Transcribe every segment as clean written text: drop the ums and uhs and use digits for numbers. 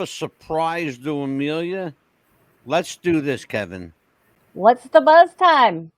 a surprise to Amelia? Let's do this, Kevin. What's the buzz time?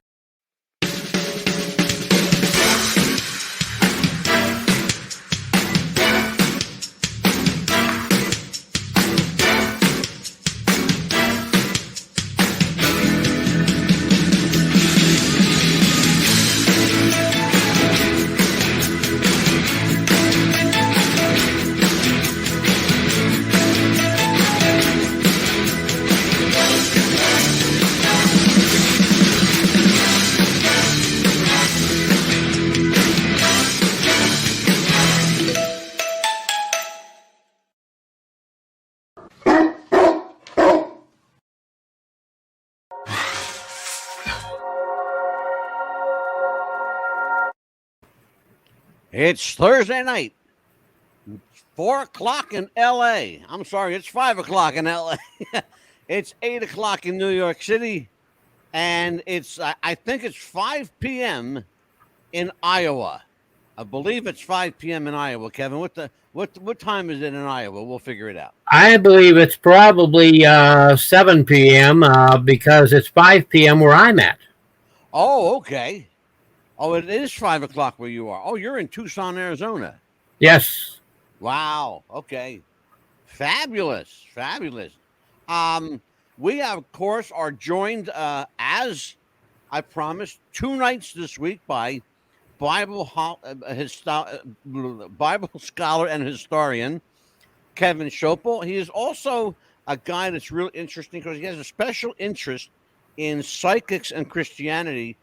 It's Thursday night, 4 o'clock in L.A. I'm sorry, it's 5 o'clock in L.A. It's 8 o'clock in New York City, and I think it's 5 p.m. in Iowa. I believe it's 5 p.m. in Iowa, Kevin. What time is it in Iowa? We'll figure it out. I believe it's probably 7 p.m. Because it's 5 p.m. where I'm at. Oh, okay. Oh, it is 5 o'clock where you are. Oh, you're in Tucson, Arizona. Yes. Wow. Okay. Fabulous. Fabulous. We, of course, are joined, as I promised, 2 nights this week by Bible scholar and historian Kevin Schoeppel. He is also a guy that's really interesting because he has a special interest in psychics and Christianity.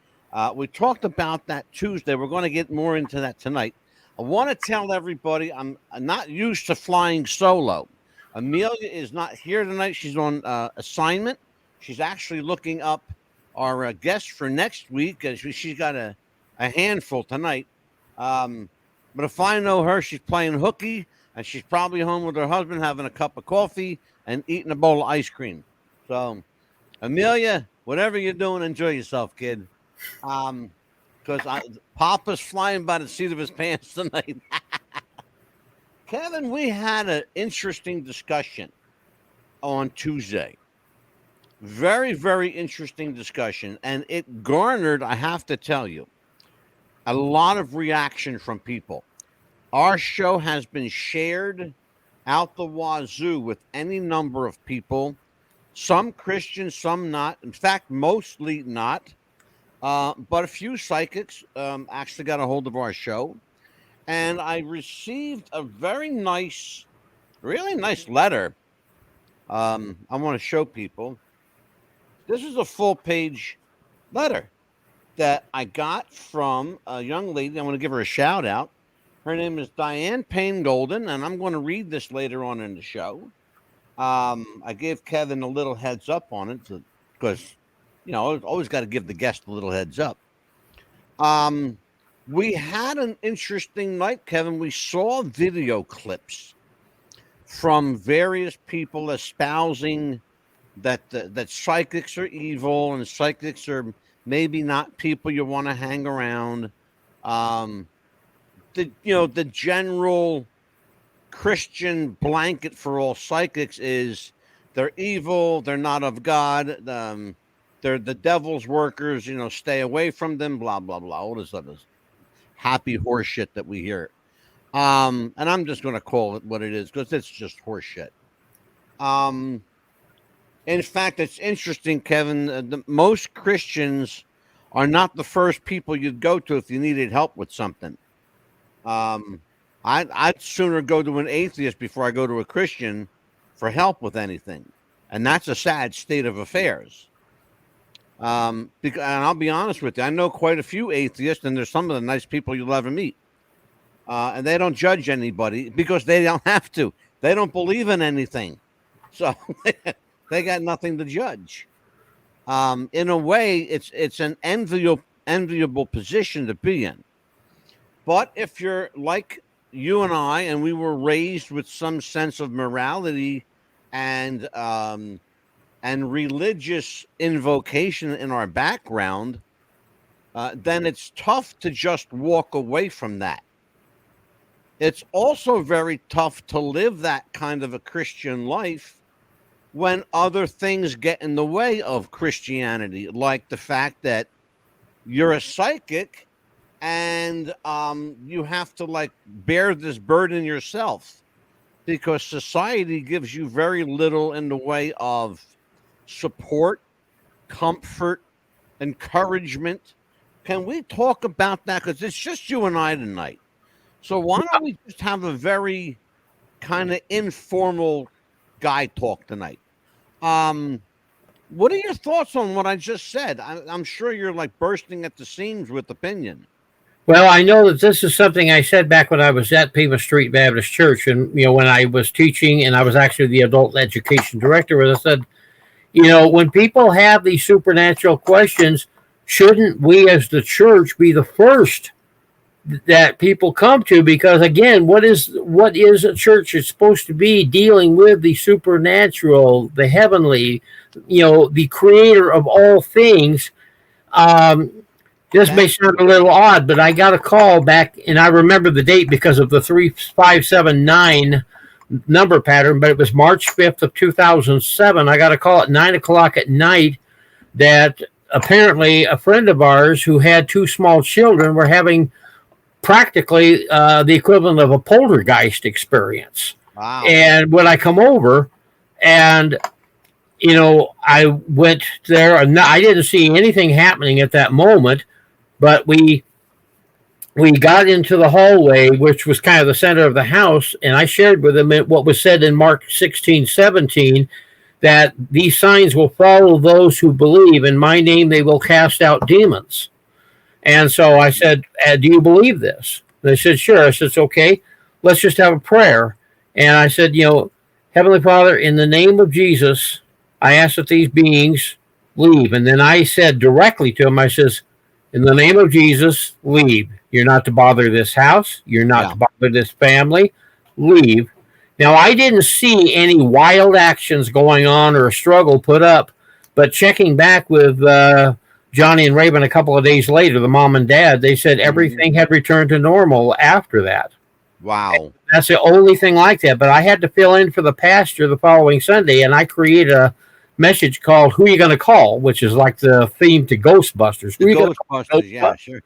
We talked about that Tuesday. We're going to get more into that tonight. I want to tell everybody I'm not used to flying solo. Amelia is not here tonight. She's on assignment. She's actually looking up our guest for next week. She's got a handful tonight. But if I know her, she's playing hooky, and she's probably home with her husband having a cup of coffee and eating a bowl of ice cream. So, Amelia, whatever you're doing, enjoy yourself, kid. Because Papa's flying by the seat of his pants tonight. Kevin, we had an interesting discussion on Tuesday. Very, very interesting discussion. And it garnered, I have to tell you, a lot of reaction from people. Our show has been shared out the wazoo with any number of people. Some Christians, some not. In fact, mostly not. But a few psychics actually got a hold of our show. And I received a very nice, really nice letter. I want to show people. This is a full-page letter that I got from a young lady. I want to give her a shout-out. Her name is Diane Payne Golden, and I'm going to read this later on in the show. I gave Kevin a little heads up on it because, you know, always got to give the guest a little heads up. We had an interesting night, Kevin. We saw video clips from various people espousing that psychics are evil and psychics are maybe not people you want to hang around. The general Christian blanket for all psychics is they're evil, they're not of God, they're the devil's workers, stay away from them, blah, blah, blah, all this other happy horse shit that we hear. And I'm just going to call it what it is because it's just horse shit. In fact, it's interesting, Kevin, most Christians are not the first people you'd go to if you needed help with something. I'd sooner go to an atheist before I go to a Christian for help with anything. And that's a sad state of affairs. And I'll be honest with you, I know quite a few atheists, and there's some of the nice people you'll ever meet. And they don't judge anybody because they don't have to. They don't believe in anything. So they got nothing to judge. In a way, it's an enviable position to be in. But if you're like you and I, and we were raised with some sense of morality and religious invocation in our background, then it's tough to just walk away from that. It's also very tough to live that kind of a Christian life when other things get in the way of Christianity, like the fact that you're a psychic and you have to like bear this burden yourself because society gives you very little in the way of support, comfort, encouragement. Can we talk about that? Because it's just you and I tonight. So why don't we just have a very kind of informal guy talk tonight? What are your thoughts on what I just said? I'm sure you're like bursting at the seams with opinion. Well, I know that this is something I said back when I was at Pima Street Baptist Church, and when I was teaching, and I was actually the adult education director. Where I said, when people have these supernatural questions, shouldn't we as the church be the first that people come to? Because again, what is a church? It's supposed to be dealing with the supernatural, the heavenly, the creator of all things. This may sound a little odd, but I got a call back, and I remember the date because of the 3579 number pattern, but it was March 5th of 2007. I got a call at 9 o'clock at night that apparently a friend of ours who had two small children were having practically the equivalent of a poltergeist experience. Wow. And when I come over and I went there, and I didn't see anything happening at that moment, but we got into the hallway, which was kind of the center of the house, and I shared with them what was said in Mark 16:17, that these signs will follow those who believe. In my name they will cast out demons. And so I said, do you believe this? And they said, sure. I said, okay, let's just have a prayer. And I said, Heavenly Father, in the name of Jesus, I ask that these beings leave. And then I said directly to him, I says, in the name of Jesus, leave. You're not to bother this house. You're not to bother this family. Leave. Now, I didn't see any wild actions going on or a struggle put up, but checking back with Johnny and Raven a couple of days later, the mom and dad, they said everything had returned to normal after that. Wow. And that's the only thing like that. But I had to fill in for the pastor the following Sunday, and I created a message called Who You Gonna Call, which is like the theme to Ghostbusters. Ghostbusters, yeah, sure.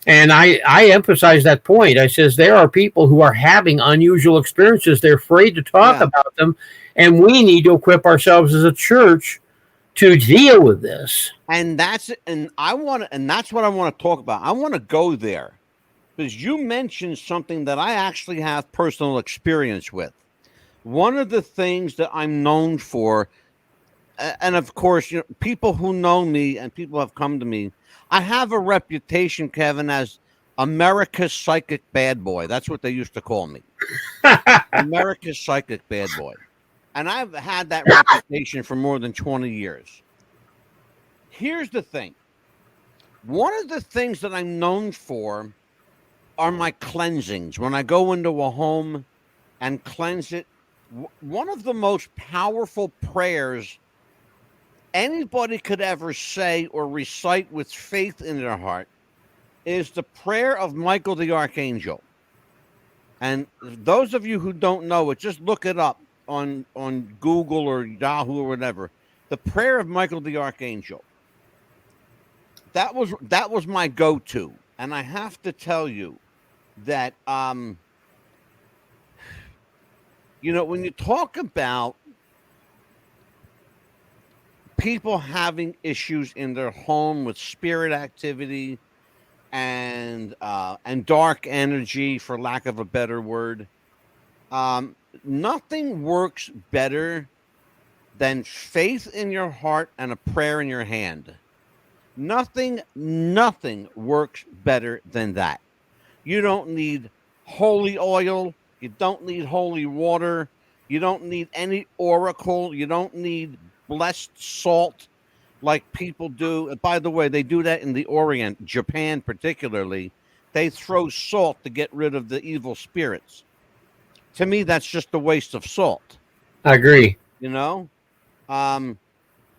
And I emphasize that point. I says there are people who are having unusual experiences. They're afraid to talk about them, and we need to equip ourselves as a church to deal with this. And that's what I want to talk about. I want to go there because you mentioned something that I actually have personal experience with. One of the things that I'm known for, and of course, people who know me and people have come to me, I have a reputation, Kevin, as America's psychic bad boy. That's what they used to call me. America's psychic bad boy. And I've had that reputation for more than 20 years. Here's the thing. One of the things that I'm known for are my cleansings. When I go into a home and cleanse it, one of the most powerful prayers anybody could ever say or recite with faith in their heart is the prayer of Michael the Archangel. And those of you who don't know it, just look it up on Google or Yahoo or whatever. The prayer of Michael the Archangel. That was my go-to. And I have to tell you that when you talk about people having issues in their home with spirit activity and dark energy, for lack of a better word, nothing works better than faith in your heart and a prayer in your hand. Nothing works better than that. You don't need holy oil. You don't need holy water. You don't need any oracle. You don't need blessed salt like people do. By the way, they do that in the Orient, Japan particularly. They throw salt to get rid of the evil spirits. To me, that's just a waste of salt. I agree.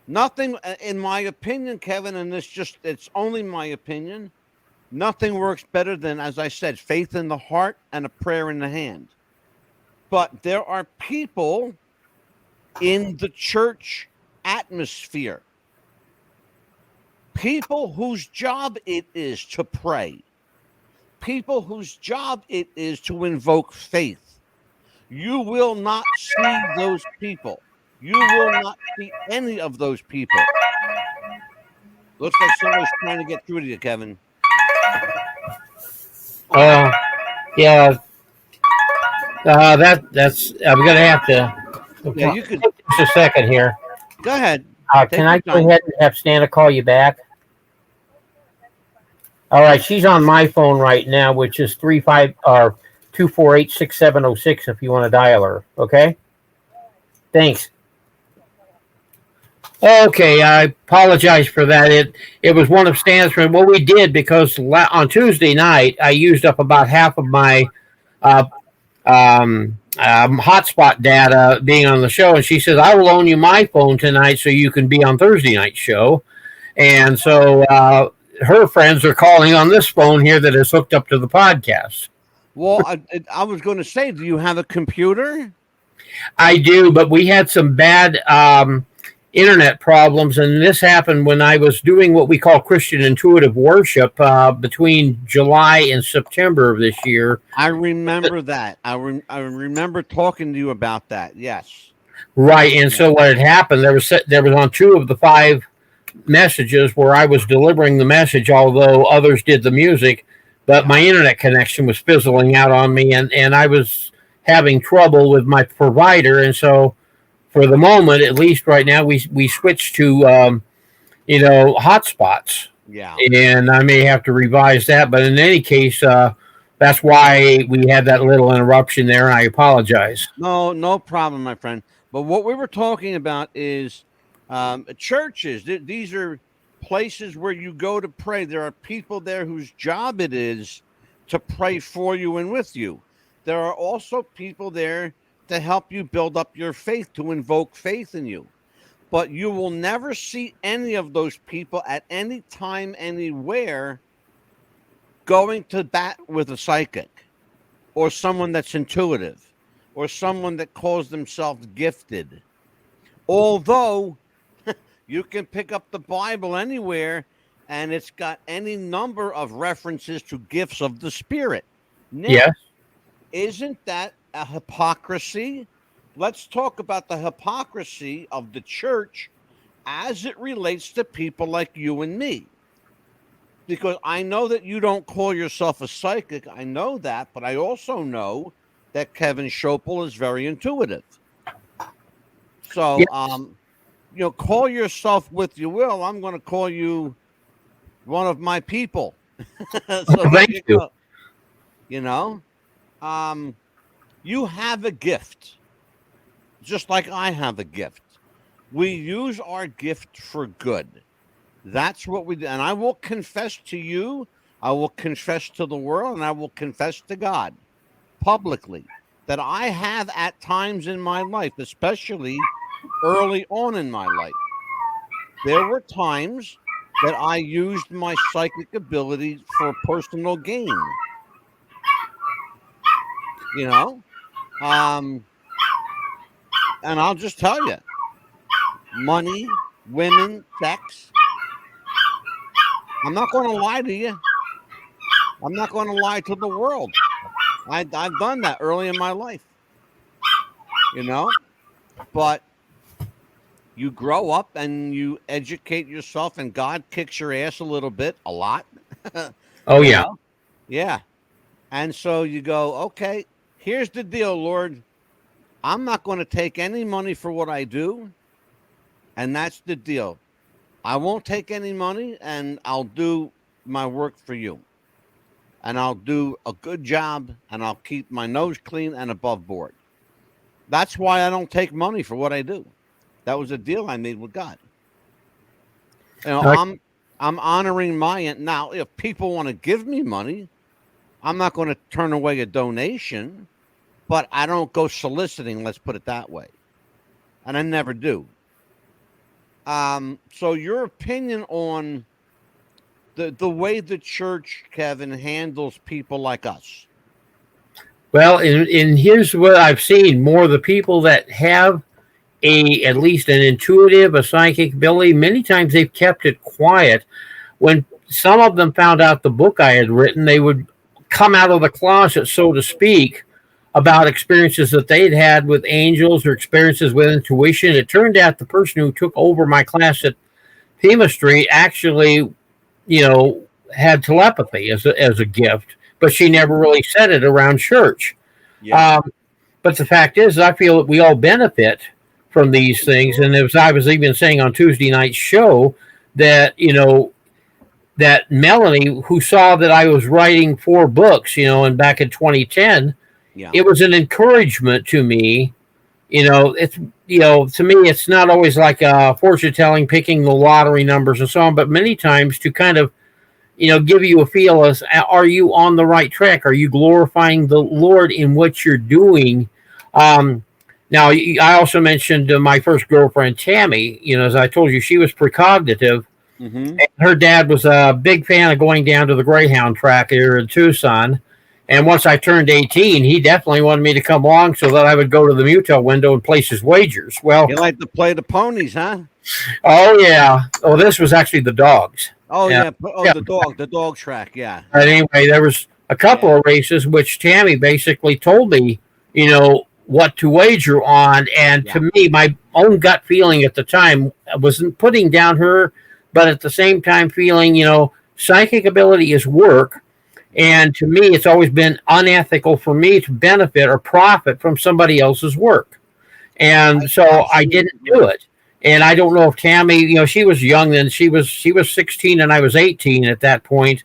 Nothing, in my opinion, Kevin, and it's only my opinion, Nothing works better than, as I said, faith in the heart and a prayer in the hand. But there are people in the church atmosphere, people whose job it is to pray, people whose job it is to invoke faith. You will not see those people. You will not see any of those people. Looks like somebody's trying to get through to you, Kevin. Yeah. That's. I'm gonna have to. Yeah, you could Just a second here. go ahead. Take Can your I go time. ahead and have Santa call you back? All right, she's on my phone right now, which is 248-6706 if you want to dial her. Okay. Thanks. Okay, I apologize for that. It was one of Stan's friends. What we did, because on Tuesday night I used up about half of my uh, hotspot data being on the show, and she says I will loan you my phone tonight so you can be on Thursday night's show. And so her friends are calling on this phone here that is hooked up to the podcast. Well, I was going to say, do you have a computer? I do, but we had some bad internet problems, and this happened when I was doing what we call Christian intuitive worship between July and September of this year. I remember that. I remember talking to you about that. Yes. Right, and so what had happened, there was on 2 of the 5 messages where I was delivering the message, although others did the music, but my internet connection was fizzling out on me, and I was having trouble with my provider, and so for the moment, at least right now, we switched to hotspots. Yeah. And I may have to revise that, but in any case, that's why we had that little interruption there, and I apologize. No problem, my friend. But what we were talking about is churches. These are places where you go to pray. There are people there whose job it is to pray for you and with you. There are also people there to help you build up your faith, to invoke faith in you. But you will never see any of those people at any time, anywhere, going to bat with a psychic or someone that's intuitive or someone that calls themselves gifted. Although you can pick up the Bible anywhere and it's got any number of references to gifts of the Spirit. Now, Yes. isn't that a hypocrisy? Let's talk about the hypocrisy of the church as it relates to people like you and me. Because I know that you don't call yourself a psychic. I know that, but I also know that Kevin Schoeppel is very intuitive. So, Yes. Call yourself what you will. I'm going to call you one of my people. So Thank you. You have a gift, just like I have a gift. We use our gift for good. That's what we do. And I will confess to you, I will confess to the world, and I will confess to God publicly that I have at times in my life, especially early on in my life, there were times that I used my psychic ability for personal gain. And I'll just tell you, money, women, sex. I'm not going to lie to you. I'm not going to lie to the world. I've done that early in my life, but you grow up and you educate yourself, and God kicks your ass a little bit, a lot. Oh, yeah. Yeah. And so you go, okay, here's the deal, Lord. I'm not going to take any money for what I do. And that's the deal. I won't take any money, and I'll do my work for you. And I'll do a good job, and I'll keep my nose clean and above board. That's why I don't take money for what I do. That was a deal I made with God. I'm honoring my end. Now, if people want to give me money, I'm not going to turn away a donation, but I don't go soliciting, let's put it that way. And I never do. So your opinion on the way the church, Kevin, handles people like us. Well, in here's what I've seen: more the people that have at least an intuitive, a psychic ability. Many times they've kept it quiet. When some of them found out the book I had written, they would come out of the closet, so to speak, about experiences that they'd had with angels or experiences with intuition. It turned out the person who took over my class at Pima Street actually, had telepathy as a gift, but she never really said it around church. Yeah. But the fact is, I feel that we all benefit from these things. And as I was even saying on Tuesday night's show, that that Melanie, who saw that I was writing 4 books, and back in 2010, Yeah. it was an encouragement to me. It's to me, it's not always like fortune telling, picking the lottery numbers and so on, but many times to kind of give you a feel as, are you on the right track? Are you glorifying the Lord in what you're doing? Now, I also mentioned my first girlfriend, Tami. As I told you, she was precognitive. Mm-hmm. Her dad was a big fan of going down to the Greyhound track here in Tucson. And once I turned 18, he definitely wanted me to come along so that I would go to the Mutual window and place his wagers. Well, You like to play the ponies, huh? oh, yeah. Oh, this was actually the dogs. Oh Yeah. yeah. Oh, Yeah. the dog track. Yeah. But anyway, there was a couple of races which Tammy basically told me, what to wager on. And to me, my own gut feeling at the time wasn't putting down her, but at the same time feeling, psychic ability is work. And to me, it's always been unethical for me to benefit or profit from somebody else's work. And so I didn't do it. And I don't know if Tammy, she was young then. She was 16 and I was 18 at that point.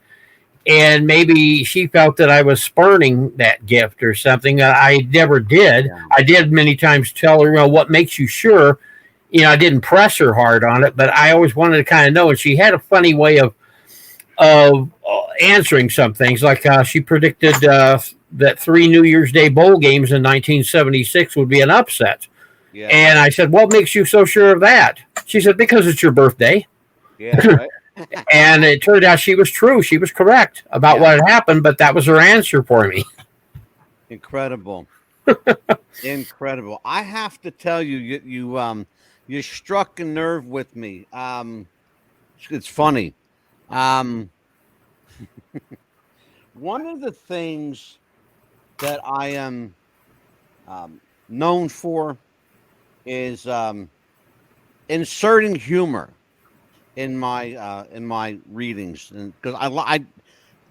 And maybe she felt that I was spurning that gift or something. I never did. Yeah. I did many times tell her, what makes you sure. I didn't press her hard on it, but I always wanted to kind of know. And she had a funny way of answering some things. Like she predicted that 3 New Year's Day bowl games in 1976 would be an upset. Yeah. And I said, what makes you so sure of that? She said, because it's your birthday. Yeah. Right. And it turned out she was true. She was correct about what had happened, but that was her answer for me. Incredible. Incredible. I have to tell you, you struck a nerve with me. It's funny. One of the things that I am known for is inserting humor in my readings, and because I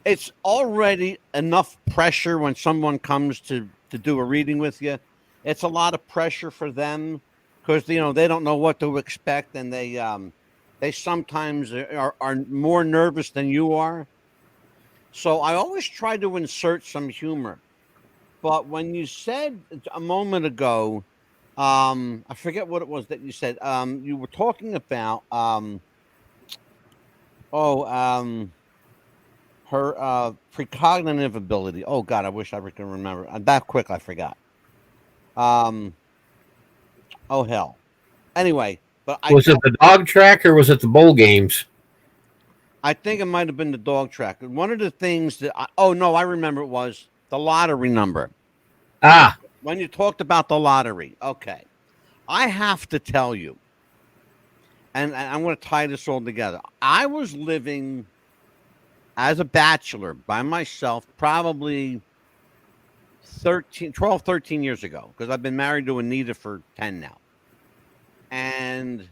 it's already enough pressure when someone comes to do a reading with you. It's a lot of pressure for them because they don't know what to expect, and they sometimes are more nervous than you are. So I always try to insert some humor. But when you said a moment ago, I forget what it was that you said. You were talking about her precognitive ability. Oh God, I wish I can remember. That quick, I forgot. Oh hell. Anyway, but Was it the dog track or was it the bowl games? I think it might have been the dog track. One of the things that I remember it was the lottery number. Ah, When you talked about the lottery, okay. I have to tell you, and I'm going to tie this all together. I was living as a bachelor by myself probably 12, 13 years ago, because I've been married to Anita for 10 now. And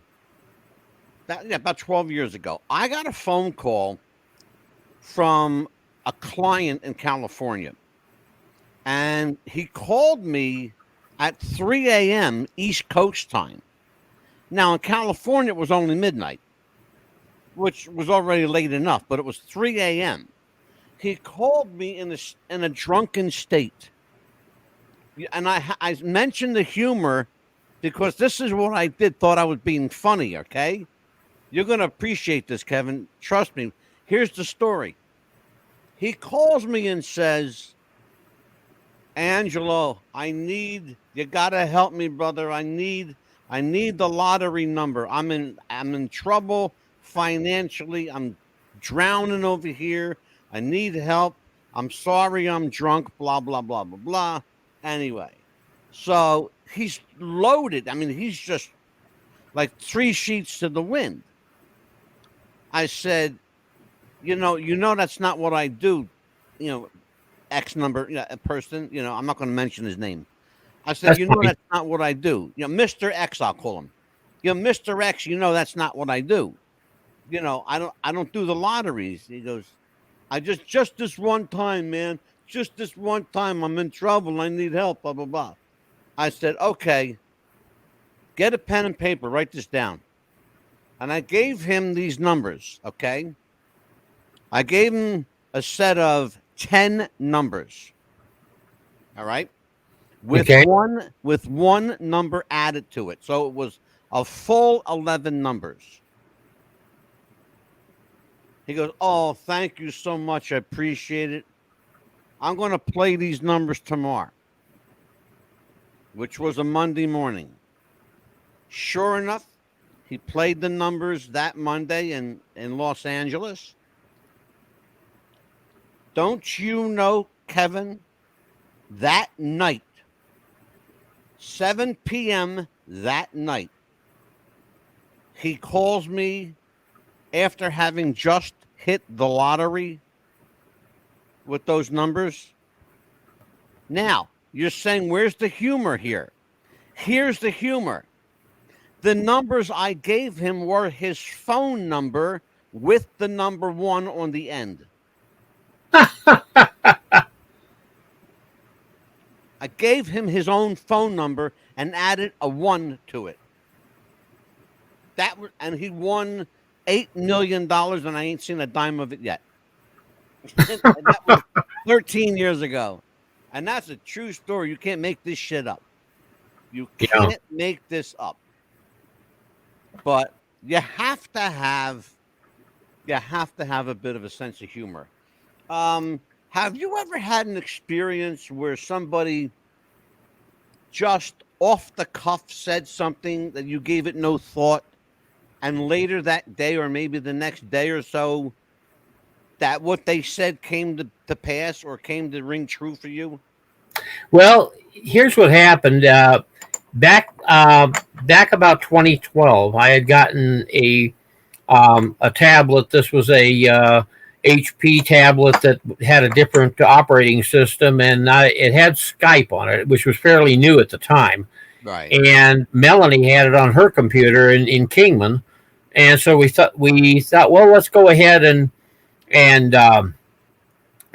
about 12 years ago, I got a phone call from a client in California. And he called me at 3 a.m. East Coast time. Now, in California, it was only midnight, which was already late enough, but it was 3 a.m. He called me in a drunken state. And I mentioned the humor because this is what I did, thought I was being funny, okay? You're going to appreciate this, Kevin. Trust me. Here's the story. He calls me and says, Angelo, you gotta help me, brother. I need the lottery number. I'm in trouble financially. I'm drowning over here. I need help. I'm sorry I'm drunk, blah, blah, blah, blah, blah. Anyway, so he's loaded. I mean, he's just like 3 sheets to the wind. I said, that's not what I do. X number, a person, I'm not going to mention his name. I said, That's fine. that's not what I do. Mr. X, I'll call him. Mr. X, that's not what I do. I don't do the lotteries. He goes, I just this one time, man. Just this one time, I'm in trouble. I need help, blah, blah, blah. I said, okay, get a pen and paper, write this down. And I gave him these numbers, okay? I gave him a set of 10 numbers. All right? With one number added to it. So it was a full 11 numbers. He goes, oh, thank you so much. I appreciate it. I'm going to play these numbers tomorrow, which was a Monday morning. Sure enough, he played the numbers that Monday in Los Angeles. Don't you know, Kevin, that night, 7 p.m. that night, he calls me after having just hit the lottery with those numbers. Now, you're saying, where's the humor here? Here's the humor. The numbers I gave him were his phone number with the number 1 on the end. I gave him his own phone number and added a 1 to it. And he won $8 million, and I ain't seen a dime of it yet. That was 13 years ago. And that's a true story. You can't make this shit up. You can't make this up. But you have to have a bit of a sense of humor. Have you ever had an experience where somebody just off the cuff said something that you gave it no thought, and later that day or maybe the next day or so, that what they said came to pass or came to ring true for you? Well, here's what happened. Back about 2012, I had gotten a tablet. This was a HP tablet that had a different operating system, and it had Skype on it, which was fairly new at the time. Right. And Melanie had it on her computer in Kingman, and so we thought, well, let's go ahead and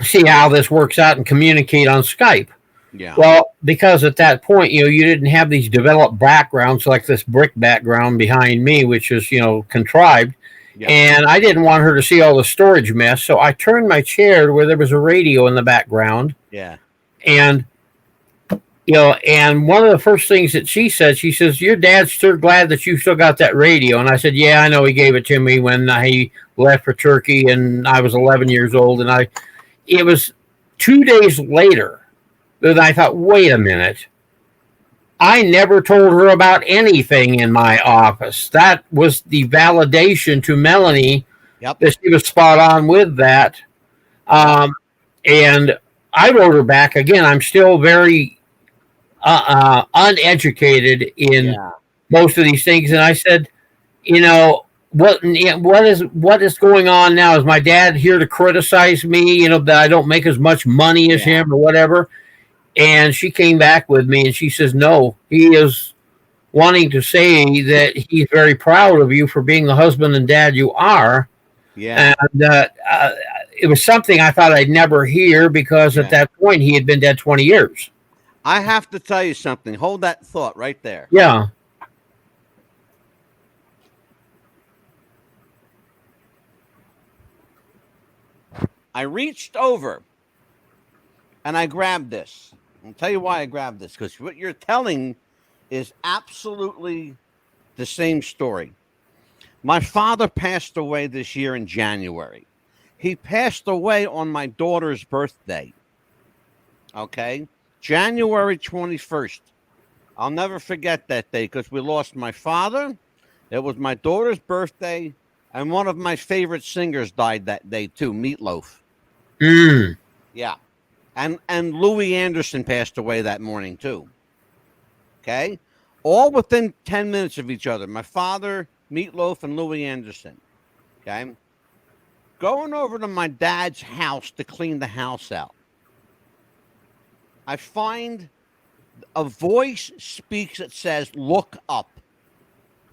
see how this works out and communicate on Skype. Yeah. Well, because at that point, you didn't have these developed backgrounds like this brick background behind me, which is, contrived. Yeah. And I didn't want her to see all the storage mess. So I turned my chair to where there was a radio in the background. Yeah. And, and one of the first things that she says, your dad's still glad that you still got that radio. And I said, yeah, I know, he gave it to me when he left for Turkey and I was 11 years old. And it was 2 days later that I thought, wait a minute. I never told her about anything in my office. That was the validation to Melanie that she was spot on with that. And I wrote her back again. I'm still very uneducated in most of these things. And I said, what is going on now? Is my dad here to criticize me, that I don't make as much money as him or whatever? And she came back with me and she says, no, he is wanting to say that he's very proud of you for being the husband and dad you are. Yeah. And it was something I thought I'd never hear because at that point he had been dead 20 years. I have to tell you something. Hold that thought right there. Yeah. I reached over and I grabbed this. I'll tell you why I grabbed this, because what you're telling is absolutely the same story. My father passed away this year in January. He passed away on my daughter's birthday. Okay? January 21st. I'll never forget that day because we lost my father. It was my daughter's birthday. And one of my favorite singers died that day too, Meatloaf. Mm. Yeah. And Louis Anderson passed away that morning too. Okay? All within 10 minutes of each other. My father, Meatloaf, and Louis Anderson. Okay? Going over to my dad's house to clean the house out. I find a voice speaks that says, "Look up."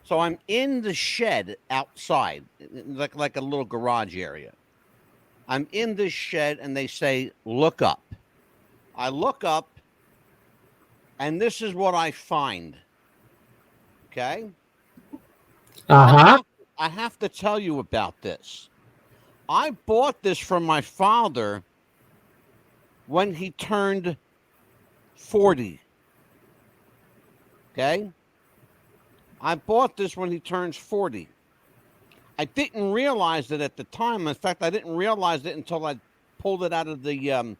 So I'm in the shed outside, like a little garage area. I'm in this shed and they say, "Look up." I look up and this is what I find. Okay? I Uh-huh. have, I have to tell you about this. I bought this from my father when he turned 40. Okay? I bought this when he turns 40. I didn't realize it at the time. In fact, I didn't realize it until I pulled it out of the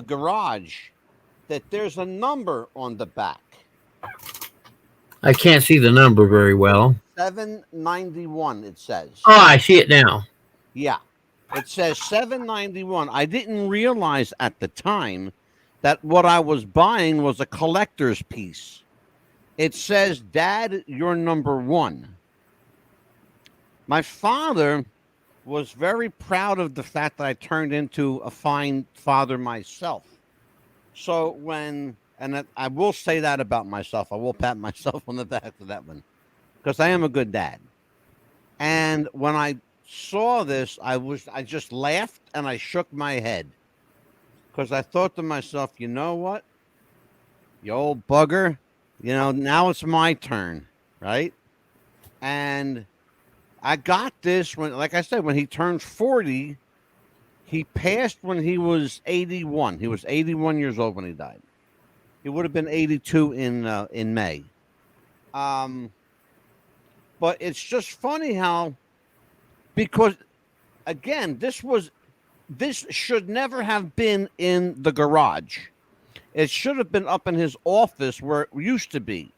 garage, that there's a number on the back. I can't see the number very well. 791, it says. Oh, I see it now. Yeah. It says 791. I didn't realize at the time that what I was buying was a collector's piece. It says, "Dad, you're number one." My father was very proud of the fact that I turned into a fine father myself. So I will say that about myself. I will pat myself on the back for that one because I am a good dad. And when I saw this, I just laughed and I shook my head because I thought to myself, you know what, you old bugger, now it's my turn, right? And I got this when, like I said, when he turned 40. He passed when he was 81. He was 81 years old when he died. He would have been 82 in May. But it's just funny how, because again, this should never have been in the garage. It should have been up in his office where it used to be.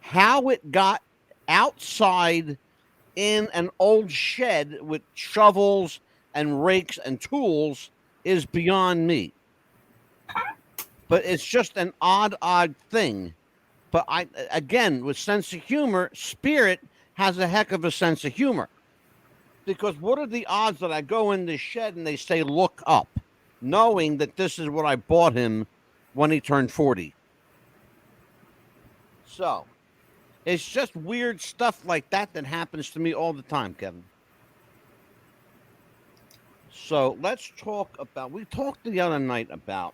How it got outside in an old shed with shovels and rakes and tools is beyond me. But it's just an odd thing. But again, with sense of humor, Spirit has a heck of a sense of humor. Because what are the odds that I go in this shed and they say, "Look up," knowing that this is what I bought him when he turned 40? So it's just weird stuff like that happens to me all the time, Kevin. So let's talk about, we talked the other night about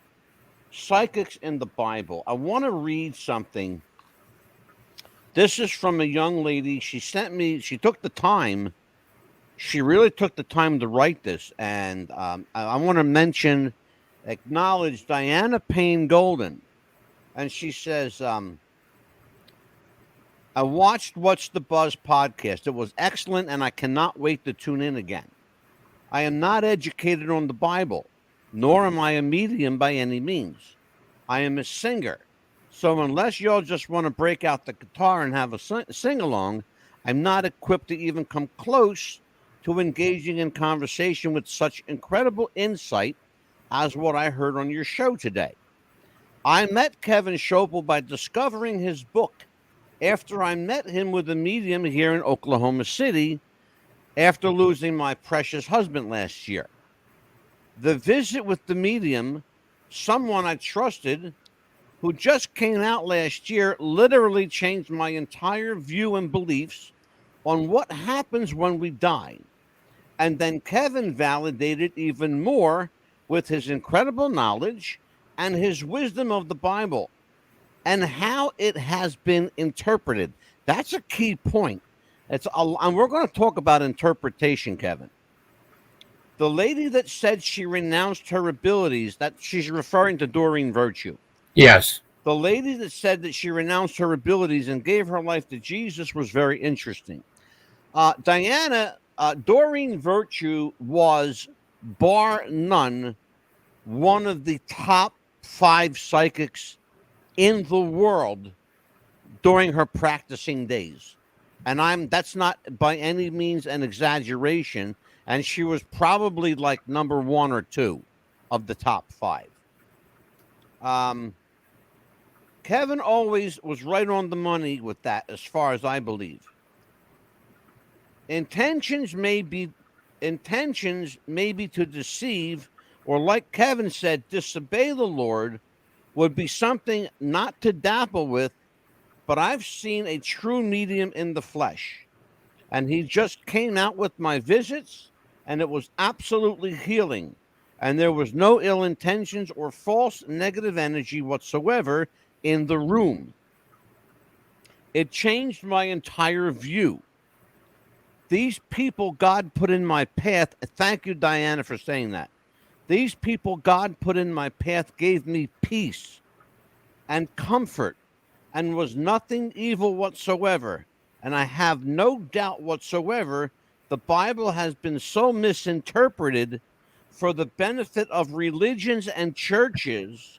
psychics in the Bible. I want to read something. This is from a young lady. She took the time. She really took the time to write this. And I want to acknowledge Diana Payne Golden. And she says, I watched What's the Buzz podcast. It was excellent, and I cannot wait to tune in again. I am not educated on the Bible, nor am I a medium by any means. I am a singer. So unless y'all just want to break out the guitar and have a sing-along, I'm not equipped to even come close to engaging in conversation with such incredible insight as what I heard on your show today. I met Kevin Schoeppel by discovering his book after I met him with a medium here in Oklahoma City after losing my precious husband last year. The visit with the medium, someone I trusted, who just came out last year, literally changed my entire view and beliefs on what happens when we die. And then Kevin validated even more with his incredible knowledge and his wisdom of the Bible and how it has been interpreted. That's a key point. And we're going to talk about interpretation, Kevin. The lady that said she renounced her abilities, that she's referring to Doreen Virtue. Yes. The lady that said that she renounced her abilities and gave her life to Jesus was very interesting. Doreen Virtue was, bar none, one of the top 5 psychics in the world during her practicing days. and that's not by any means an exaggeration. And she was probably like number 1 or 2 of the top 5. Kevin always was right on the money with that, as far as I believe. Intentions may be to deceive, or like Kevin said, disobey the Lord, would be something not to dabble with. But I've seen a true medium in the flesh, and he just came out with my visits, and it was absolutely healing. And there was no ill intentions or false negative energy whatsoever in the room. It changed my entire view. These people God put in my path, thank you, Diana, for saying that. These people God put in my path gave me peace and comfort and was nothing evil whatsoever. And I have no doubt whatsoever the Bible has been so misinterpreted for the benefit of religions and churches,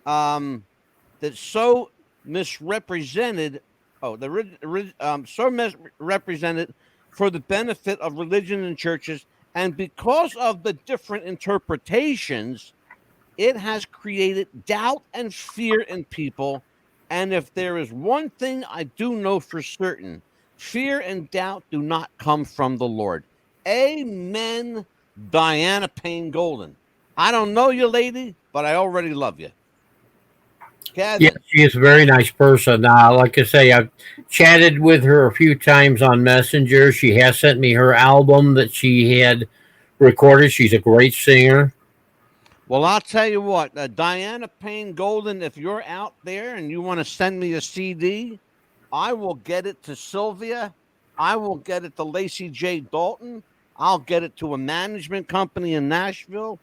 that so misrepresented. So misrepresented for the benefit of religion and churches, and because of the different interpretations, it has created doubt and fear in people. And if there is one thing I do know for certain, fear and doubt do not come from the Lord. Amen, Diana Payne Golden. I don't know you, lady, but I already love you. Kevin. Yeah, she is a very nice person. Like I say, I've chatted with her a few times on Messenger. She has sent me her album that she had recorded. She's a great singer. Well, I'll tell you what, Diana Payne Golden, if you're out there and you want to send me a CD, I will get it to Sylvia. I will get it to Lacey J. Dalton. I'll get it to a management company in Nashville.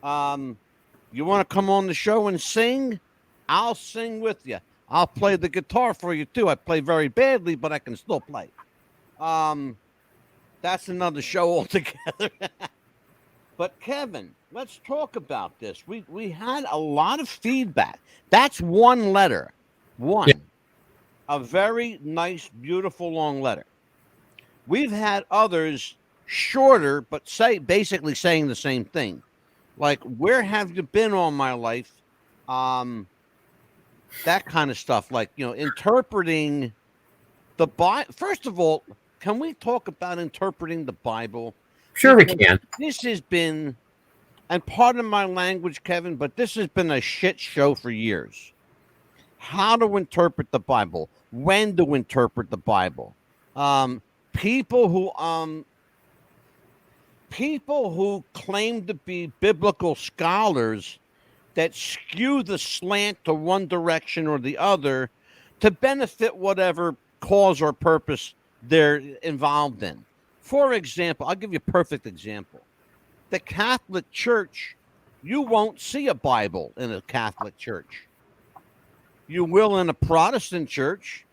You want to come on the show and sing? I'll sing with you. I'll play the guitar for you, too. I play very badly, but I can still play. That's another show altogether. But, Kevin, let's talk about this. We had a lot of feedback. That's one letter. One. Yeah. A very nice, beautiful, long letter. We've had others shorter, but basically saying the same thing. Like, where have you been all my life? That kind of stuff, like, interpreting the Bible. First of all, can we talk about interpreting the Bible? Sure, we can. This has been, and pardon my language, Kevin, but this has been a shit show for years. How to interpret the Bible, when to interpret the Bible. People who claim to be biblical scholars that skew the slant to one direction or the other to benefit whatever cause or purpose they're involved in. For example, I'll give you a perfect example. The Catholic Church, you won't see a Bible in a Catholic church. You will in a Protestant church.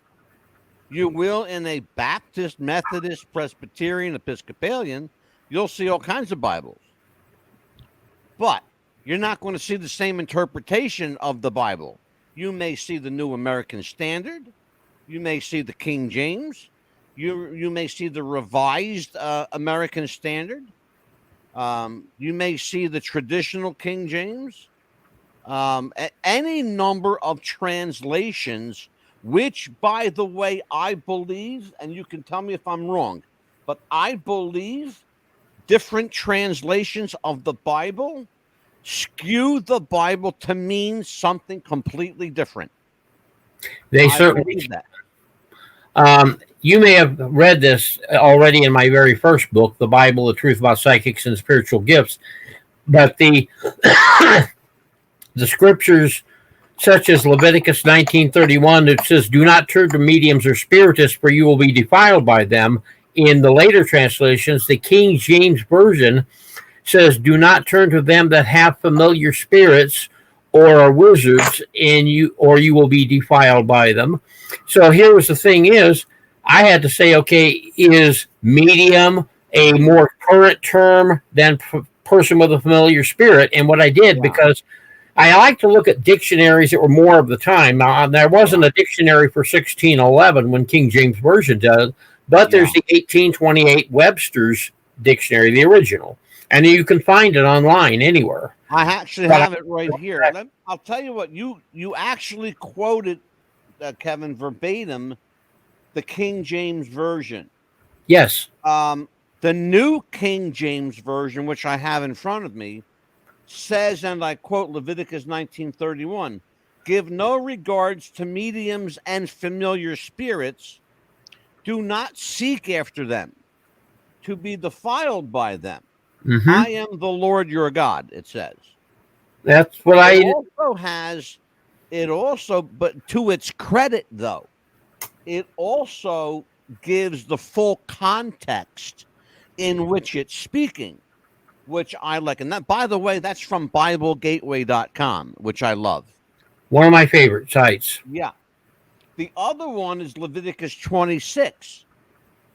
You will in a Baptist, Methodist, Presbyterian, Episcopalian. You'll see all kinds of Bibles. But you're not going to see the same interpretation of the Bible. You may see the New American Standard. You may see the King James. You may see the Revised American Standard. You may see the traditional King James. Any number of translations, which, by the way, I believe, and you can tell me if I'm wrong, but I believe different translations of the Bible skew the Bible to mean something completely different. They certainly do that. You may have read this already in my very first book, The Bible, The Truth About Psychics and Spiritual Gifts. But the scriptures, such as Leviticus 19:31, it says, "Do not turn to mediums or spiritists, for you will be defiled by them." In the later translations, the King James Version says, "Do not turn to them that have familiar spirits or are wizards, or you will be defiled by them." So here was the thing is, I had to say, okay, is medium a more current term than person with a familiar spirit? And what I did, because I like to look at dictionaries that were more of the time. There wasn't a dictionary for 1611 when King James Version does, but there's the 1828 Webster's Dictionary, the original, and you can find it online anywhere. I actually have it right here. I'll tell you what, you actually quoted, Kevin, verbatim, the King James Version. Yes. The New King James Version, which I have in front of me, says, and I quote Leviticus 19:31, "Give no regards to mediums and familiar spirits. Do not seek after them, to be defiled by them. Mm-hmm. I am the Lord your God," it says. That's what It also, but to its credit, though, it also gives the full context in which it's speaking, which I like. And that, by the way, that's from BibleGateway.com, which I love. One of my favorite sites. Yeah. The other one is Leviticus 26,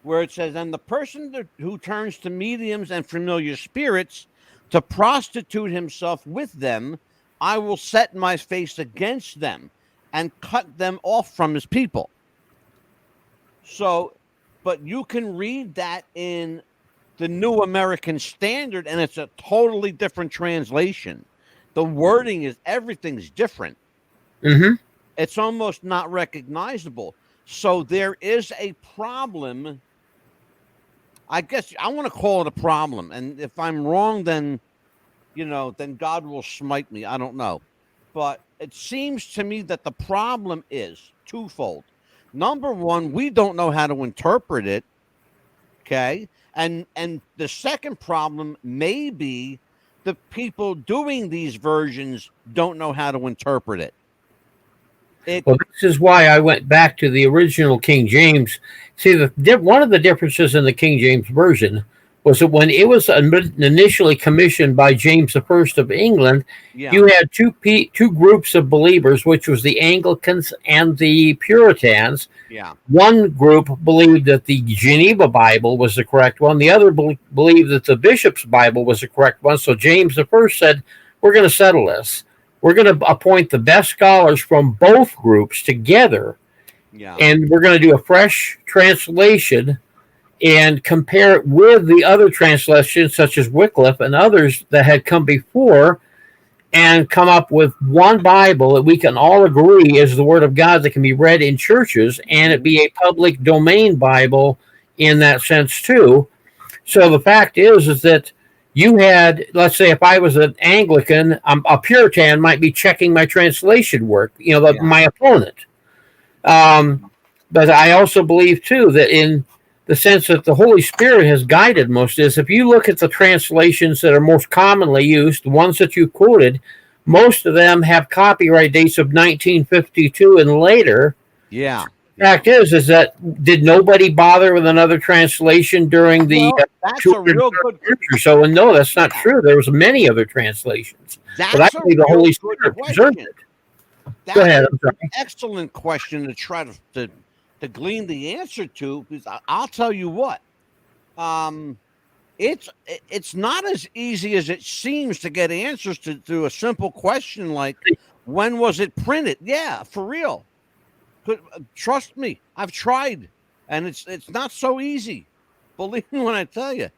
where it says, "And the person who turns to mediums and familiar spirits to prostitute himself with them, I will set my face against them and cut them off from his people." So, but you can read that in the New American Standard, and it's a totally different translation. The wording is, everything's different. Mm-hmm. It's almost not recognizable. So there is a problem. I guess I want to call it a problem. And if I'm wrong, then, then God will smite me. I don't know. But it seems to me that the problem is twofold. Number one, we don't know how to interpret it. Okay. And the second problem may be the people doing these versions don't know how to interpret it. Well, this is why I went back to the original King James. See, one of the differences in the King James Version was that when it was initially commissioned by James I of England, you had two groups of believers, which was the Anglicans and the Puritans. Yeah. One group believed that the Geneva Bible was the correct one. The other believed that the Bishop's Bible was the correct one. So James I said, "We're going to settle this. We're going to appoint the best scholars from both groups together, and we're going to do a fresh translation and compare it with the other translations, such as Wycliffe and others that had come before, and come up with one Bible that we can all agree is the Word of God that can be read in churches, and it be a public domain Bible in that sense too." So the fact is that you had, let's say, if I was an Anglican, a Puritan might be checking my translation work, my opponent. But I also believe, too, that in the sense that the Holy Spirit has guided most is, if you look at the translations that are most commonly used, the ones that you quoted, most of them have copyright dates of 1952 and later. Yeah. The fact is that did nobody bother with another translation during the that's a real good or so? And no, that's not true. There was many other translations. That's but I believe the Holy Spirit preserved it. Go ahead. I'm sorry. An excellent question to try to glean the answer to, because I'll tell you what, it's not as easy as it seems to get answers to a simple question like, when was it printed? Yeah, for real. Trust me, I've tried, and it's not so easy. Believe me when I tell you,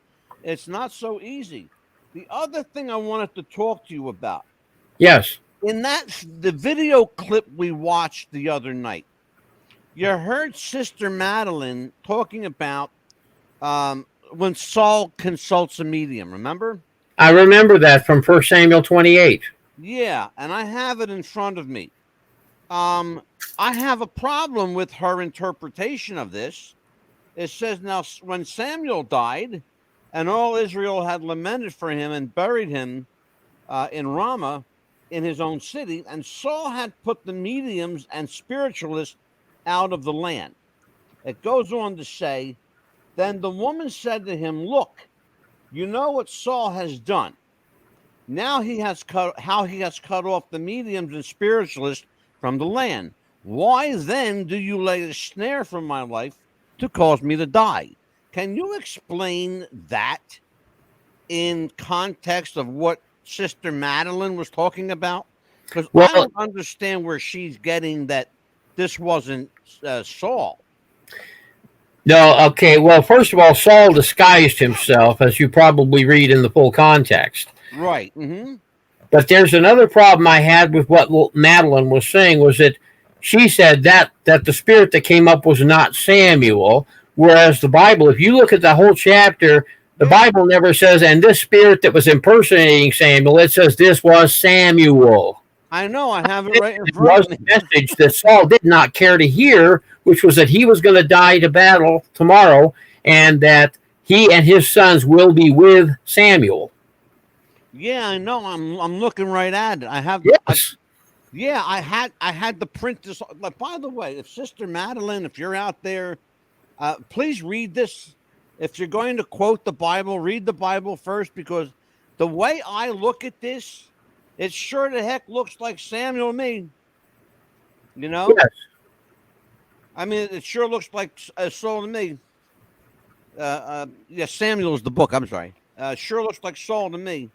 it's not so easy. The other thing I wanted to talk to you about. Yes. In the video clip we watched the other night, you heard Sister Madeline talking about when Saul consults a medium. Remember? I remember that from 1 Samuel 28. Yeah, and I have it in front of me. I have a problem with her interpretation of this. It says, "Now when Samuel died, and all Israel had lamented for him and buried him in Ramah, in his own city, and Saul had put the mediums and spiritualists out of the land." It goes on to say, "Then the woman said to him, 'Look, you know what Saul has done. Now he has cut off the mediums and spiritualists from the land. Why then do you lay a snare for my life to cause me to die?'" Can you explain that in context of what Sister Madeline was talking about? Because I Well, don't understand where she's getting that this wasn't Saul. no, okay. Well, first of all, Saul disguised himself, as you probably read in the full context. Right. Mm-hmm. But there's another problem I had with what Madeline was saying was that she said that the spirit that came up was not Samuel, whereas the Bible, if you look at the whole chapter, the Bible never says, and this spirit that was impersonating Samuel, it says this was Samuel. I know. I have it right in It front was of me. the message that Saul did not care to hear, which was that he was going to die to battle tomorrow, and that he and his sons will be with Samuel. Yeah, I know. I'm looking right at it. I have. Yes. Yeah, I had to print this. But by the way, if Sister Madeline, if you're out there, please read this. If you're going to quote the Bible, read the Bible first, because the way I look at this, it sure the heck looks like Samuel to me. You know? Yes. I mean, it sure looks like Saul to me. Yeah, Samuel's the book. I'm sorry. Sure looks like Saul to me.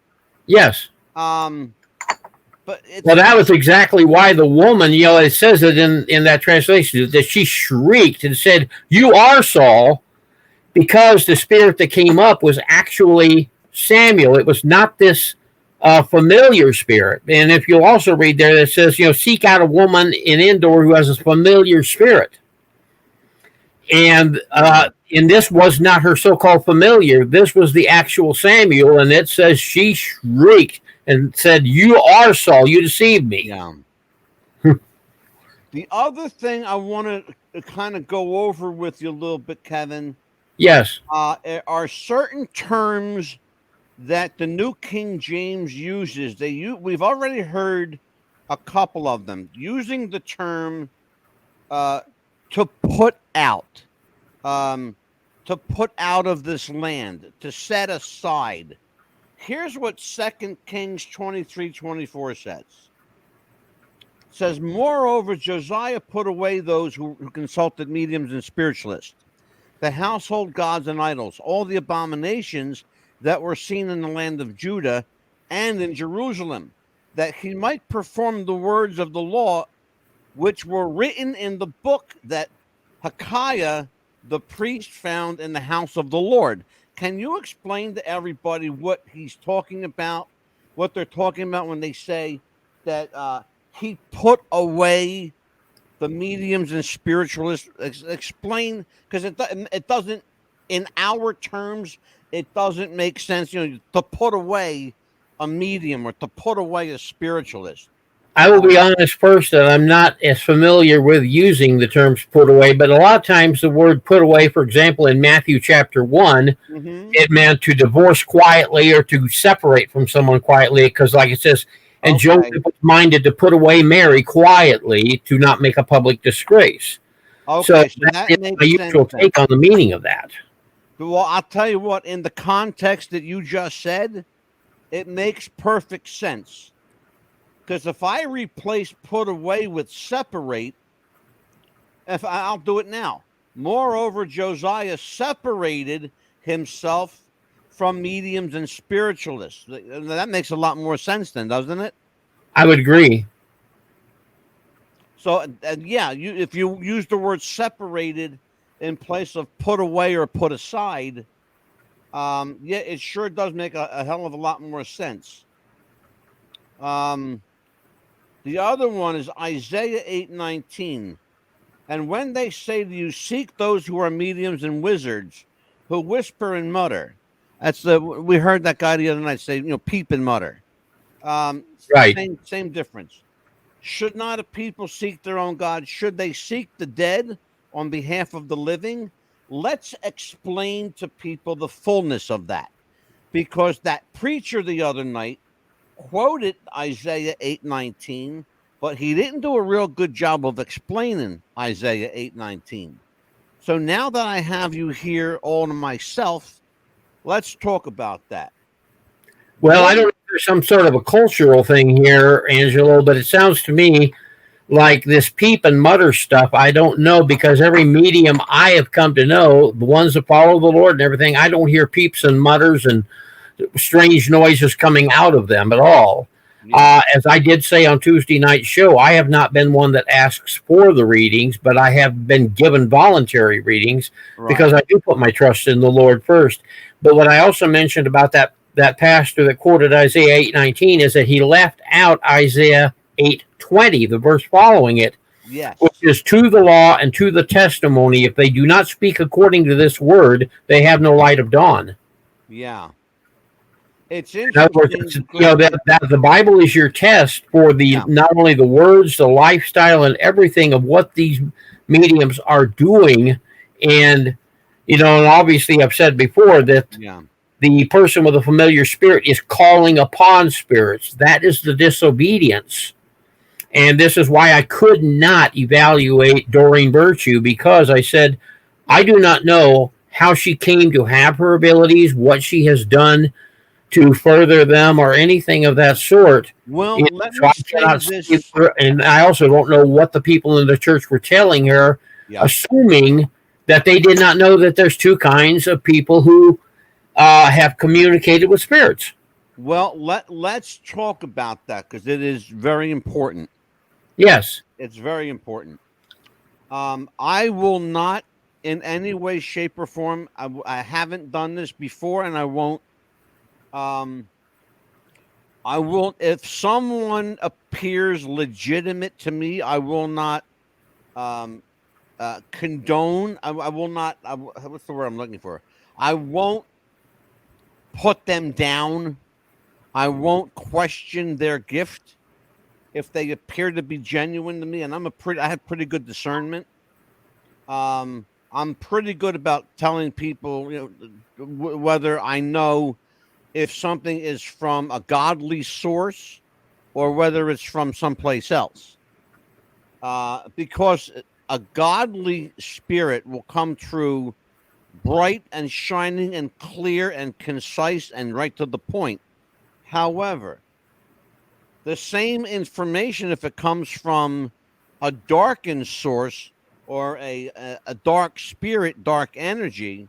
Yes. But it's, Well, that was exactly why the woman, it says it in that translation, that she shrieked and said, "You are Saul," because the spirit that came up was actually Samuel. It was not this familiar spirit. And if you'll also read there, that says, seek out a woman in Endor who has a familiar spirit. And this was not her so-called familiar. This was the actual Samuel, and it says she shrieked and said, "You are Saul. You deceived me." Yeah. The other thing I want to kind of go over with you a little bit, Kevin. Yes. Are certain terms that the New King James uses. We've already heard a couple of them using the term to put out, to put out of this land, to set aside. Here's what 2 Kings 23:24 says. It says, "Moreover, Josiah put away those who consulted mediums and spiritualists, the household gods and idols, all the abominations that were seen in the land of Judah and in Jerusalem, that he might perform the words of the law which were written in the book that Hilkiah the priest found in the house of the Lord." Can you explain to everybody what he's talking about, what they're talking about when they say that he put away the mediums and spiritualists? Explain, because it doesn't, in our terms, it doesn't make sense, to put away a medium or to put away a spiritualist. I will be honest first that I'm not as familiar with using the terms put away, but a lot of times the word put away, for example, in Matthew chapter 1, it meant to divorce quietly or to separate from someone quietly, because like it says, and Joseph was minded to put away Mary quietly to not make a public disgrace. Okay, so that is my usual take on the meaning of that. Well, I'll tell you what, in the context that you just said, it makes perfect sense. Because if I replace put away with separate, I'll do it now. Moreover, Josiah separated himself from mediums and spiritualists. That makes a lot more sense then, doesn't it? I would agree. So, yeah, if you use the word separated in place of put away or put aside, yeah, it sure does make a hell of a lot more sense. The other one is Isaiah 8:19. "And when they say to you, seek those who are mediums and wizards, who whisper and mutter." We heard that guy the other night say, peep and mutter. Right. Same difference. "Should not a people seek their own God? Should they seek the dead on behalf of the living?" Let's explain to people the fullness of that. Because that preacher the other night quoted Isaiah 8:19, but he didn't do a real good job of explaining Isaiah 8:19. So now that I have you here all to myself, let's talk about that. Well, I don't know if there's some sort of a cultural thing here, Angelo, but it sounds to me like this peep and mutter stuff. I don't know, because every medium I have come to know, the ones that follow the Lord and everything, I don't hear peeps and mutters and strange noises coming out of them at all. As I did say on Tuesday night show, I have not been one that asks for the readings, but I have been given voluntary readings because I do put my trust in the Lord first. But what I also mentioned about that pastor that quoted Isaiah 8:19 is that he left out Isaiah 8:20, the verse following it, which is to the law and to the testimony. If they do not speak according to this word, they have no light of dawn. Yeah. It's In other words, interesting. that the Bible is your test for not only the words, the lifestyle, and everything of what these mediums are doing. And and obviously I've said before that the person with a familiar spirit is calling upon spirits. That is the disobedience. And this is why I could not evaluate Doreen Virtue, because I said, I do not know how she came to have her abilities, what she has done to further them, or anything of that sort. Well, let me say this. And I also don't know what the people in the church were telling her, assuming that they did not know that there's two kinds of people who have communicated with spirits. Well, let's talk about that, because it is very important. Yes. It's very important. I will not in any way, shape, or form, I haven't done this before, and I won't. I won't. If someone appears legitimate to me, I will not condone. I will not. What's the word I'm looking for? I won't put them down. I won't question their gift if they appear to be genuine to me. And I have pretty good discernment. I'm pretty good about telling people, whether I know if something is from a godly source or whether it's from someplace else. Because a godly spirit will come through bright and shining and clear and concise and right to the point. However, the same information, if it comes from a darkened source or a dark spirit, dark energy,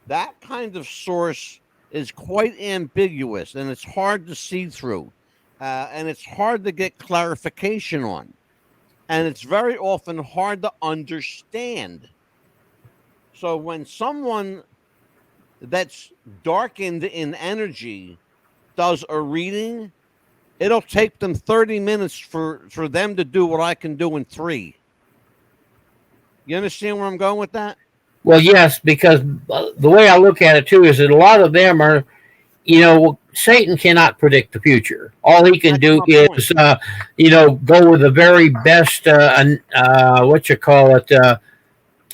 that kind of source is quite ambiguous, and it's hard to see through, and it's hard to get clarification on, and it's very often hard to understand. So when someone that's darkened in energy does a reading, it'll take them 30 minutes for them to do what I can do in 3. You understand where I'm going with that? Well, yes, because the way I look at it, too, is that a lot of them are, Satan cannot predict the future. All he can do is, go with the very best,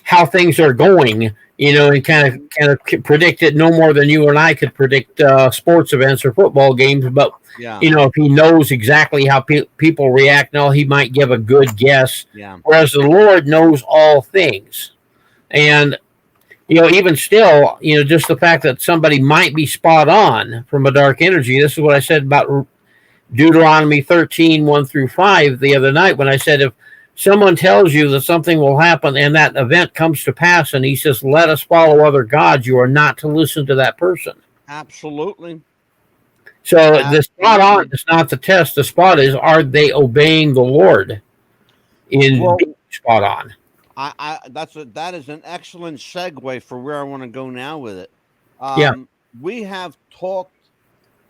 how things are going, and kind of predict it no more than you and I could predict sports events or football games. But, if he knows exactly how people react, he might give a good guess. Yeah. Whereas the Lord knows all things. And, even still, just the fact that somebody might be spot on from a dark energy. This is what I said about Deuteronomy 13:1-5 the other night, when I said, if someone tells you that something will happen and that event comes to pass, and he says, let us follow other gods, you are not to listen to that person. Absolutely. So the spot on is not the test. The spot is, are they obeying the Lord in being spot on? That is an excellent segue for where I want to go now with it. We have talked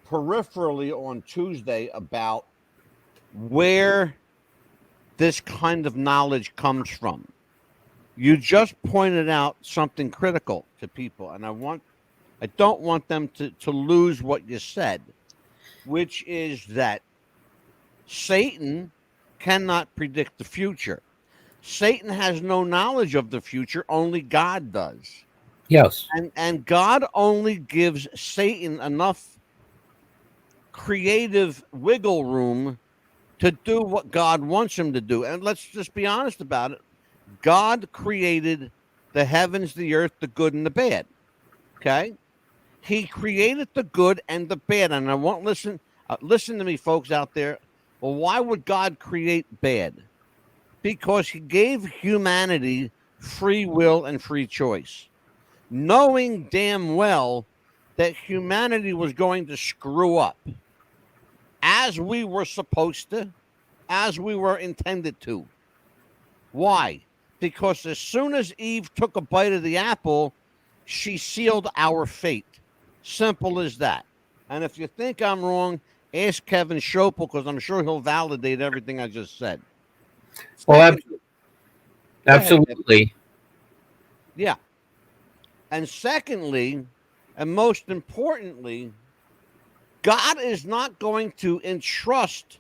peripherally on Tuesday about where this kind of knowledge comes from. You just pointed out something critical to people, and I don't want them to lose what you said, which is that Satan cannot predict the future. Satan has no knowledge of the future, only God does. Yes. And God only gives Satan enough creative wiggle room to do what God wants him to do. And let's just be honest about it. God created the heavens, the earth, the good and the bad. Okay? He created the good and the bad. And I won't listen to me, folks out there. Well, why would God create bad? Because he gave humanity free will and free choice, knowing damn well that humanity was going to screw up. as we were supposed to, as we were intended to. Why? Because as soon as Eve took a bite of the apple, she sealed our fate. Simple as that. And if you think I'm wrong, ask Kevin Schoeppel, because I'm sure he'll validate everything I just said. Well, Second, go ahead, Kevin. absolutely. Yeah. And secondly, and most importantly, God is not going to entrust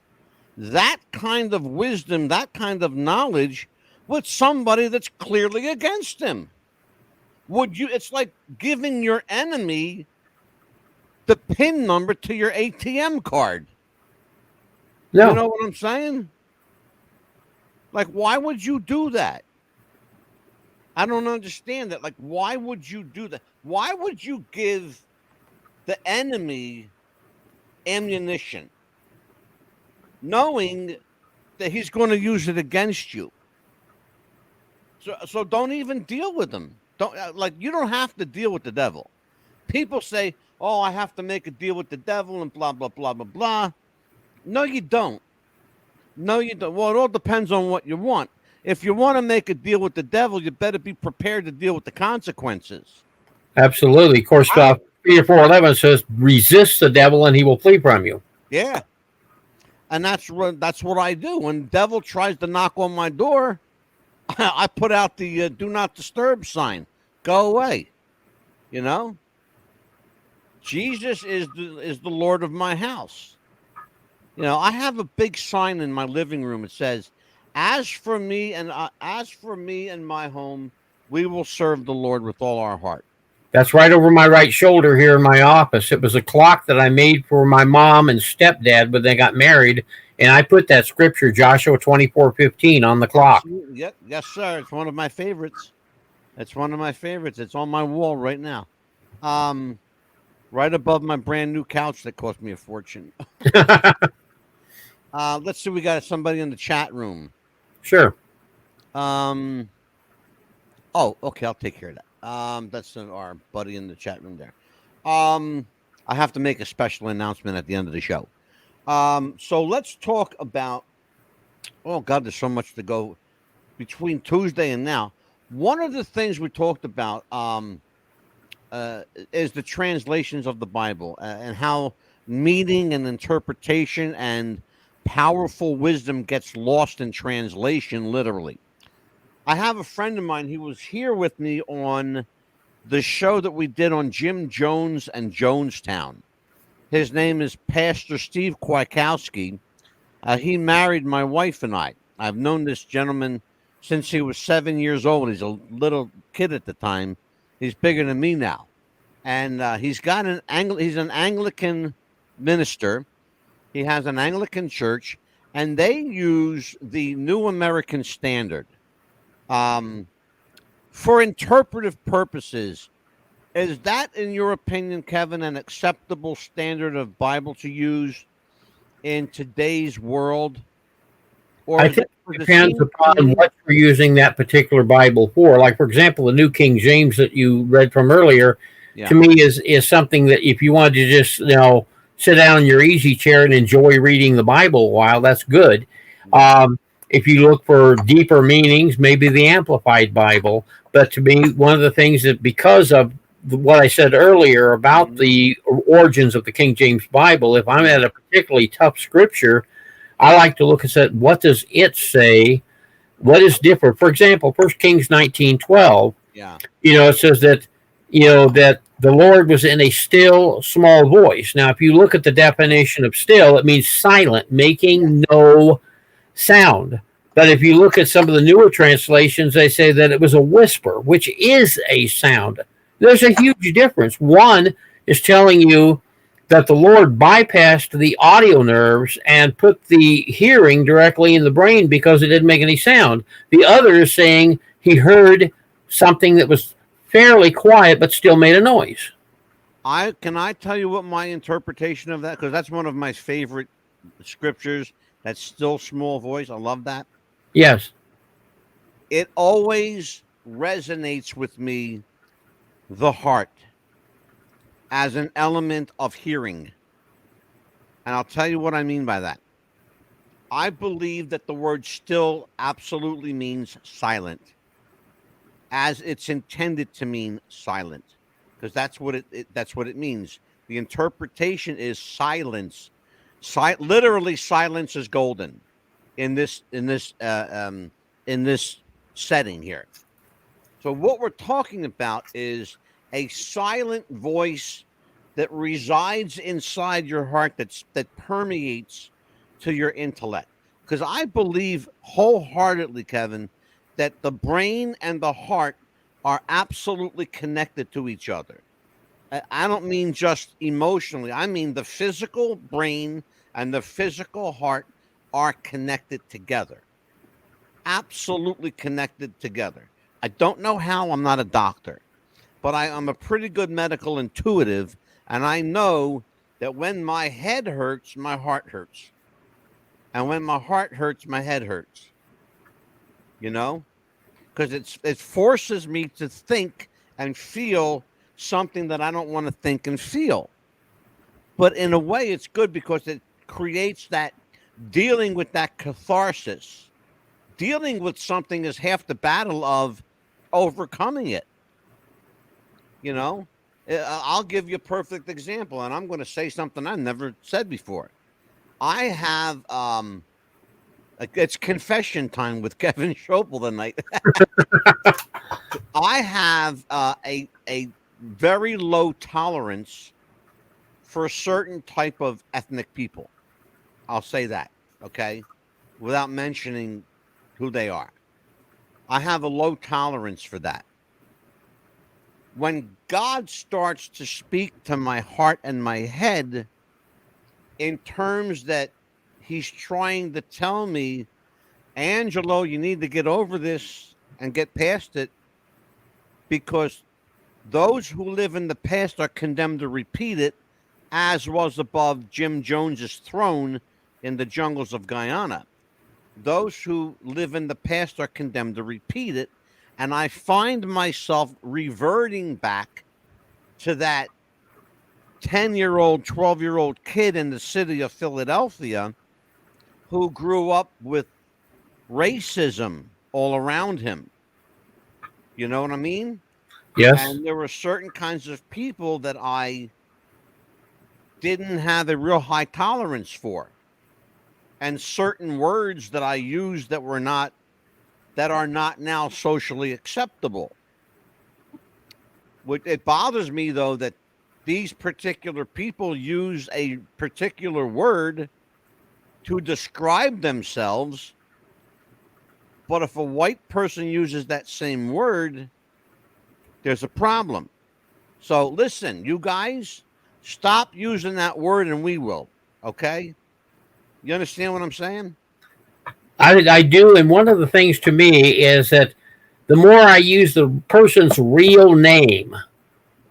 that kind of wisdom, that kind of knowledge with somebody that's clearly against him. Would you? It's like giving your enemy the PIN number to your ATM card. You No, know what I'm saying? Like, why would you do that? I don't understand that. Like, why would you do that? Why would you give the enemy ammunition, knowing that he's going to use it against you? So don't even deal with him. Don't like you don't have to deal with the devil. People say, "Oh, I have to make a deal with the devil," and blah blah blah blah blah. No, you don't. No, you don't. Well, it all depends on what you want. If you want to make a deal with the devil, you better be prepared to deal with the consequences. absolutely. Of course, I don't. 3 or 4:11 says, "Resist the devil, and he will flee from you." Yeah, and that's what I do. When the devil tries to knock on my door, I put out the "Do Not Disturb" sign. Go away. You know, Jesus is the Lord of my house. You know, I have a big sign in my living room. It says, as for me and my home, we will serve the Lord with all our heart." That's right over my right shoulder here in my office. It was a clock that I made for my mom and stepdad when they got married, and I put that scripture, Joshua 24:15, on the clock. Absolutely. Yep. Yes, sir. It's one of my favorites. It's one of my favorites. It's on my wall right now. Um, right above my brand new couch that cost me a fortune. Let's see. We got somebody in the chat room. Sure. Um, oh, okay. I'll take care of that. That's our buddy in the chat room there. I have to make a special announcement at the end of the show. So let's talk about. Oh God, there's so much to go between Tuesday and now. One of the things we talked about is the translations of the Bible and how meaning and interpretation and powerful wisdom gets lost in translation, literally. I have a friend of mine. He was here with me on the show that we did on Jim Jones and Jonestown. His name is Pastor Steve Kwiatkowski. He married my wife and I. I've known this gentleman since he was 7 years old. He's a little kid at the time. He's bigger than me now, and he's an Anglican minister. He has an Anglican church, and they use the New American Standard um, for interpretive purposes. Is that, in your opinion, Kevin, an acceptable standard of Bible to use in today's world? Or I is think it for it the depends same upon thing? what you're using that particular Bible for. Like, for example, the New King James that you read from earlier, to Yeah. me is something that if you wanted to just sit down in your easy chair and enjoy reading the Bible a while, that's good. Yeah. If you look for deeper meanings, maybe the Amplified Bible. But to me, one of the things that because of what I said earlier about Mhm. the origins of the King James Bible, if I'm Yeah. at a particularly tough scripture, I like to look and say, what does it say? What is different? For example, 1 Kings 19:12, Yeah. it says that, that the Lord was in a still small voice. Now, if you look at the definition of still, it means silent, Yeah. making no sound. But if you look at some of the newer translations, they say that it was a whisper, which is a sound. There's a huge difference. One is telling you that the Lord bypassed the audio nerves and put the hearing directly in the brain because it didn't make any sound. The other is saying he heard something that was fairly quiet but still made a noise. I tell you what my interpretation of that, because that's one of my favorite scriptures. That still small voice. I love that. Yes. It always resonates with me, the heart, as an element of hearing. And I'll tell you what I mean by that. I believe that the word still absolutely means silent, as it's intended to mean silent, because that's what that's what it means. The interpretation is silence. Literally, silence is golden in this setting here. So what we're talking about is a silent voice that resides inside your heart, that permeates to your intellect. Because I believe wholeheartedly, Kevin, that the brain and the heart are absolutely connected to each other. I don't mean just emotionally. I mean the physical brain and the physical heart are connected together. Absolutely connected together. I don't know how. I'm not a doctor, but I'm a pretty good medical intuitive, and I know that when my head hurts, my heart hurts, and when my heart hurts, my head hurts. You know, because it forces me to think and feel something that I don't want to think and feel. But in a way, it's good because it creates that dealing with that catharsis. Dealing with something is half the battle of overcoming it. You know, I'll give you a perfect example, and I'm going to say something I've never said before. I have it's confession time with Kevin Schoeppel tonight. I have a very low tolerance for a certain type of ethnic people. I'll say that, okay, without mentioning who they are. I have a low tolerance for that. When God starts to speak to my heart and my head in terms that he's trying to tell me, Angelo, you need to get over this and get past it, because those who live in the past are condemned to repeat it, as was above Jim Jones's throne in the jungles of Guyana. Those who live in the past are condemned to repeat it. And I find myself reverting back to that 10-year-old, 12-year-old kid in the city of Philadelphia who grew up with racism all around him. You know what I mean? Yes. And there were certain kinds of people that I didn't have a real high tolerance for, and certain words that I used that are not now socially acceptable. It bothers me, though, that these particular people use a particular word to describe themselves, but if a white person uses that same word, there's a problem. So listen, you guys, stop using that word and we will, okay? You understand what I'm saying? I do. And one of the things to me is that the more I use the person's real name,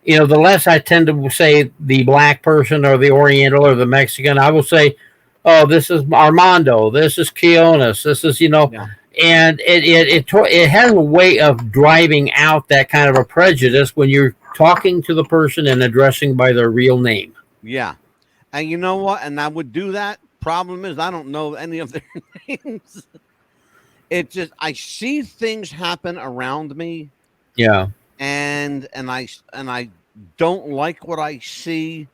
the less I tend to say the black person or the Oriental or the Mexican. I will say, oh, this is Armando, this is Keonis, this is, Yeah. and it has a way of driving out that kind of a prejudice when you're talking to the person and addressing by their real name. Yeah. And you know what? And I would do that. Problem is, I don't know any of their names. It just, I see things happen around me, Yeah. and I don't like what I see.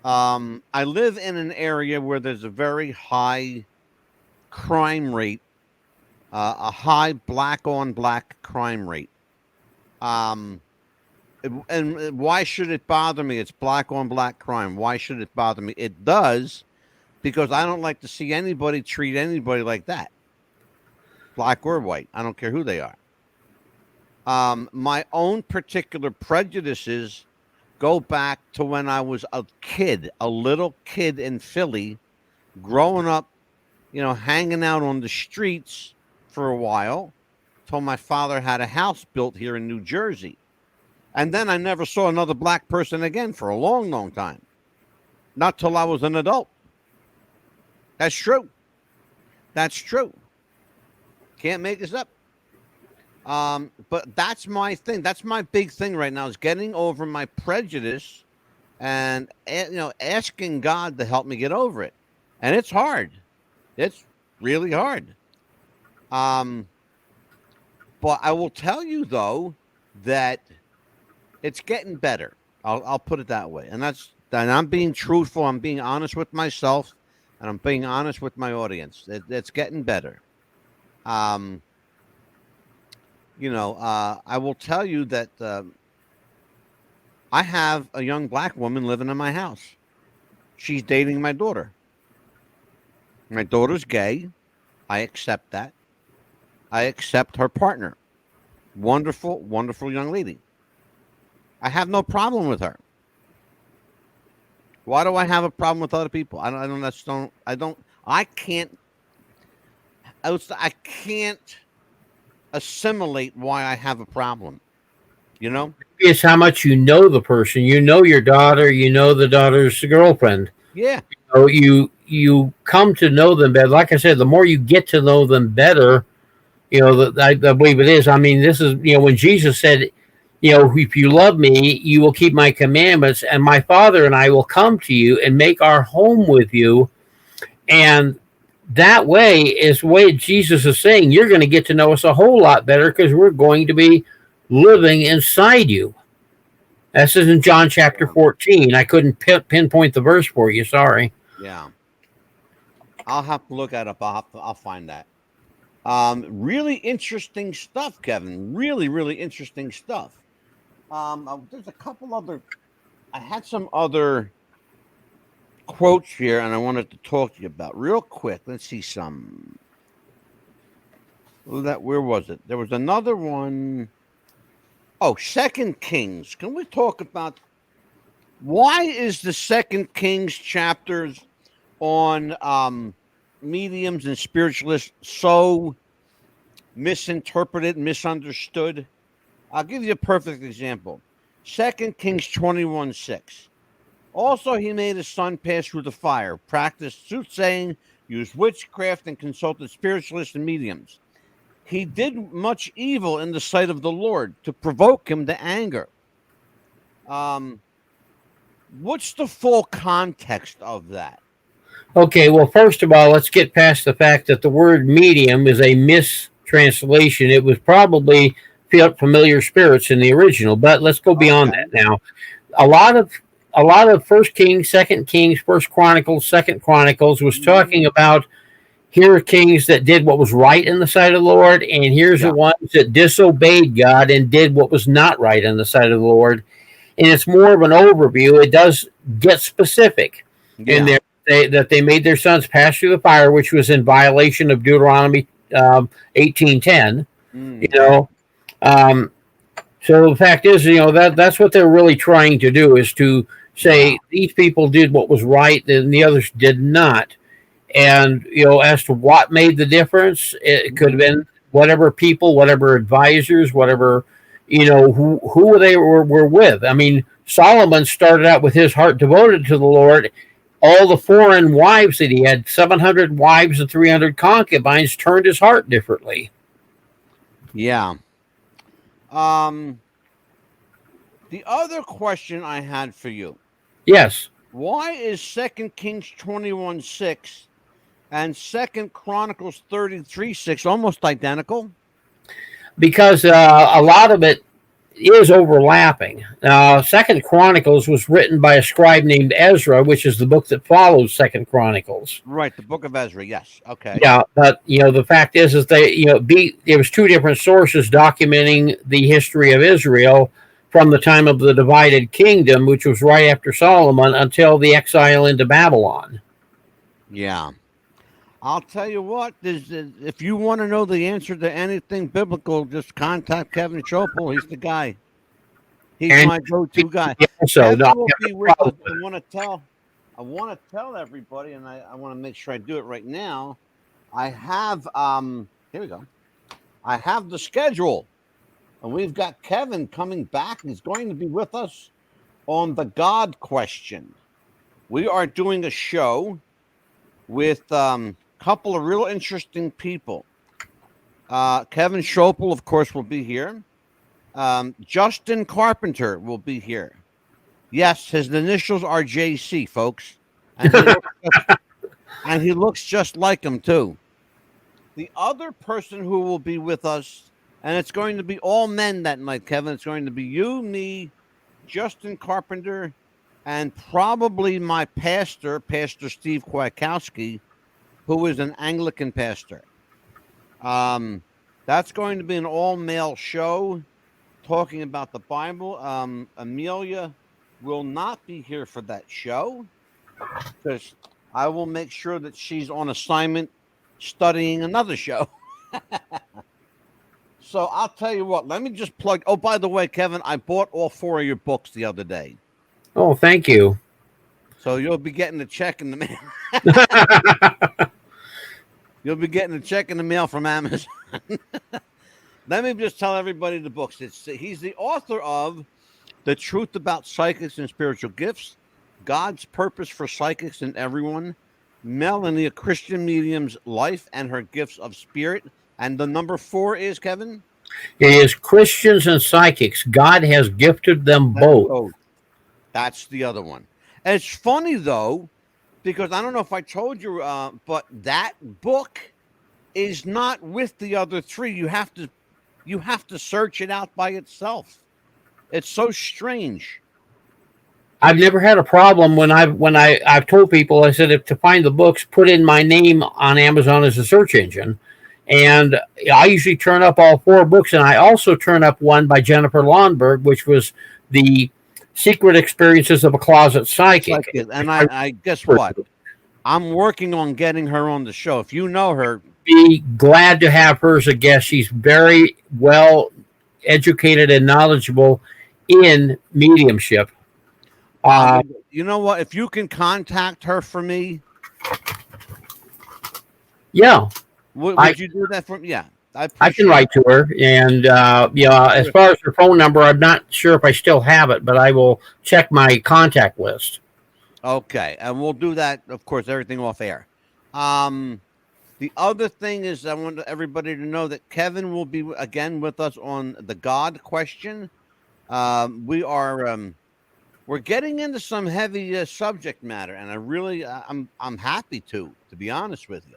I live in an area where there's a very high crime rate, a high black on black crime rate. Um, and why should it bother me? It's black on black crime. Why should it bother me? It does, because I don't like to see anybody treat anybody like that, black or white. I don't care who they are. My own particular prejudices go back to when I was a kid, a little kid in Philly, growing up, hanging out on the streets for a while, till my father had a house built here in New Jersey. And then I never saw another black person again for a long, long time. Not till I was an adult. That's true. That's true. Can't make this up. But that's my thing. That's my big thing right now, is getting over my prejudice and asking God to help me get over it. And it's hard. It's really hard. Um, but I will tell you though that it's getting better. I'll put it that way. And I'm being truthful. I'm being honest with myself, and I'm being honest with my audience. It's getting better. Um, I will tell you that I have a young black woman living in my house. She's dating my daughter. My daughter's gay. I accept that. I accept her partner. Wonderful, wonderful young lady. I have no problem with her. Why do I have a problem with other people? I can't assimilate why I have a problem. It's how much you know the person. You know your daughter. You know the daughter's girlfriend. Yeah. So you come to know them better. Like I said, the more you get to know them better, I believe it is. I mean, this is when Jesus said, if you love me, you will keep my commandments, and my Father and I will come to you and make our home with you. And that way is the way Jesus is saying, you're going to get to know us a whole lot better because we're going to be living inside you. This is in John chapter 14. I couldn't pinpoint the verse for you. Sorry. Yeah. I'll have to look that up. I'll find that. Really interesting stuff, Kevin. Really, really interesting stuff. There's a couple other. I had some other quotes here, and I wanted to talk to you about real quick. Let's see some. Where was it? There was another one. Oh, Second Kings. Can we talk about why is the Second Kings chapters on mediums and spiritualists so misinterpreted, misunderstood? I'll give you a perfect example. 2 Kings 21:6. Also, he made his son pass through the fire, practiced soothsaying, used witchcraft, and consulted spiritualists and mediums. He did much evil in the sight of the Lord to provoke him to anger. What's the full context of that? Okay, well, first of all, let's get past the fact that the word medium is a mistranslation. It was probably familiar spirits in the original, but let's go beyond that now. A lot of First Kings, Second Kings, First Chronicles, Second Chronicles was talking about here are kings that did what was right in the sight of the Lord, and here's the ones that disobeyed God and did what was not right in the sight of the Lord. And it's more of an overview. It does get specific in there that they made their sons pass through the fire, which was in violation of Deuteronomy 18:10. So the fact is, that's what they're really trying to do is to say these people did what was right and the others did not. And, as to what made the difference, it could have been whatever people, whatever advisors, whatever, who they were with. I mean, Solomon started out with his heart devoted to the Lord. All the foreign wives that he had, 700 wives and 300 concubines, turned his heart differently. Yeah. The other question I had for you. Yes. Why is 2 Kings 21:6 and 2 Chronicles 33:6 almost identical? Because a lot of it is overlapping. Second Chronicles was written by a scribe named Ezra, which is the book that follows Second Chronicles. Right, the book of Ezra. Yes. Okay. Yeah, but the fact is there was two different sources documenting the history of Israel from the time of the divided kingdom, which was right after Solomon, until the exile into Babylon. Yeah. I'll tell you what, if you want to know the answer to anything biblical, just contact Kevin Schoeppel. He's the guy. He's my go-to guy. So Kevin will be with us. I want to tell everybody, and I want to make sure I do it right now. I have here we go. I have the schedule. And we've got Kevin coming back. He's going to be with us on the God question. We are doing a show with a couple of real interesting people. Kevin Schoeppel, of course, will be here. Justin Carpenter will be here. Yes, his initials are JC, folks, and he looks just like him too. The other person who will be with us, and it's going to be all men that night, Kevin. It's going to be you, me, Justin Carpenter, and probably my pastor, Pastor Steve Kwiatkowski, who is an Anglican pastor. That's going to be an all-male show talking about the Bible. Amelia will not be here for that show because I will make sure that she's on assignment studying another show. So I'll tell you what, let me just plug. Oh, by the way, Kevin, I bought all 4 of your books the other day. Oh, thank you. So you'll be getting a check in the mail. You'll be getting a check in the mail from Amazon. Let me just tell everybody the books. He's the author of The Truth About Psychics and Spiritual Gifts, God's Purpose for Psychics and Everyone, Melanie, a Christian Medium's Life and Her Gifts of Spirit. And the number 4 is, Kevin? It is Christians and Psychics. God has gifted them both. That's the other one. And it's funny, though, because I don't know if I told you, but that book is not with the other 3. You have to search it out by itself. It's so strange. I've never had a problem when I've told people, I said, if to find the books, put in my name on Amazon as a search engine. And I usually turn up all 4 books, and I also turn up one by Jennifer Lawnberg, which was the Secret Experiences of a Closet Psychic. And I guess what? I'm working on getting her on the show. If you know her, be glad to have her as a guest. She's very well educated and knowledgeable in mediumship. You know what? If you can contact her for me, yeah. Would you do that for me? Yeah. I can write to her, and as far as her phone number, I'm not sure if I still have it, but I will check my contact list. Okay, and we'll do that, of course, everything off air. The other thing is I want everybody to know that Kevin will be again with us on the God question. We're getting into some heavy subject matter, and I'm happy to be honest with you.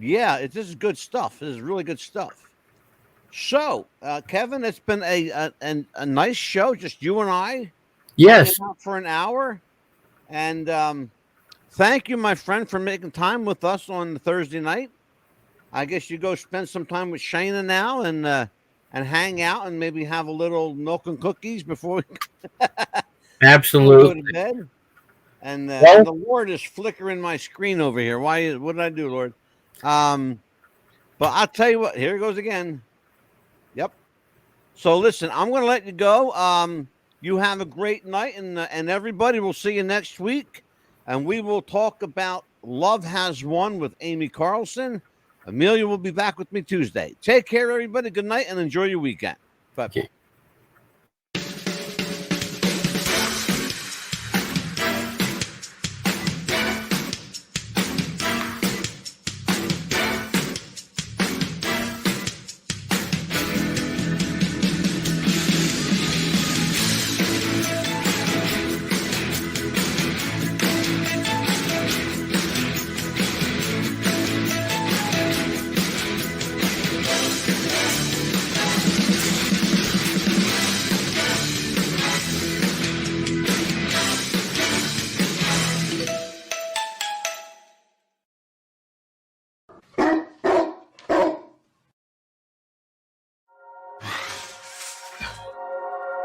This is good stuff. This is really good stuff. So, Kevin, it's been a nice show, just you and I. Yes. For an hour. And thank you, my friend, for making time with us on the Thursday night. I guess you go spend some time with Shayna now and hang out and maybe have a little milk and cookies before we absolutely go to bed. And the Lord is flickering my screen over here. What did I do, Lord? But I'll tell you what, here it goes again. Yep. So listen, I'm going to let you go. You have a great night, and everybody, will see you next week. And we will talk about Love Has Won with Amy Carlson. Amelia will be back with me Tuesday. Take care, everybody. Good night, and enjoy your weekend. Bye.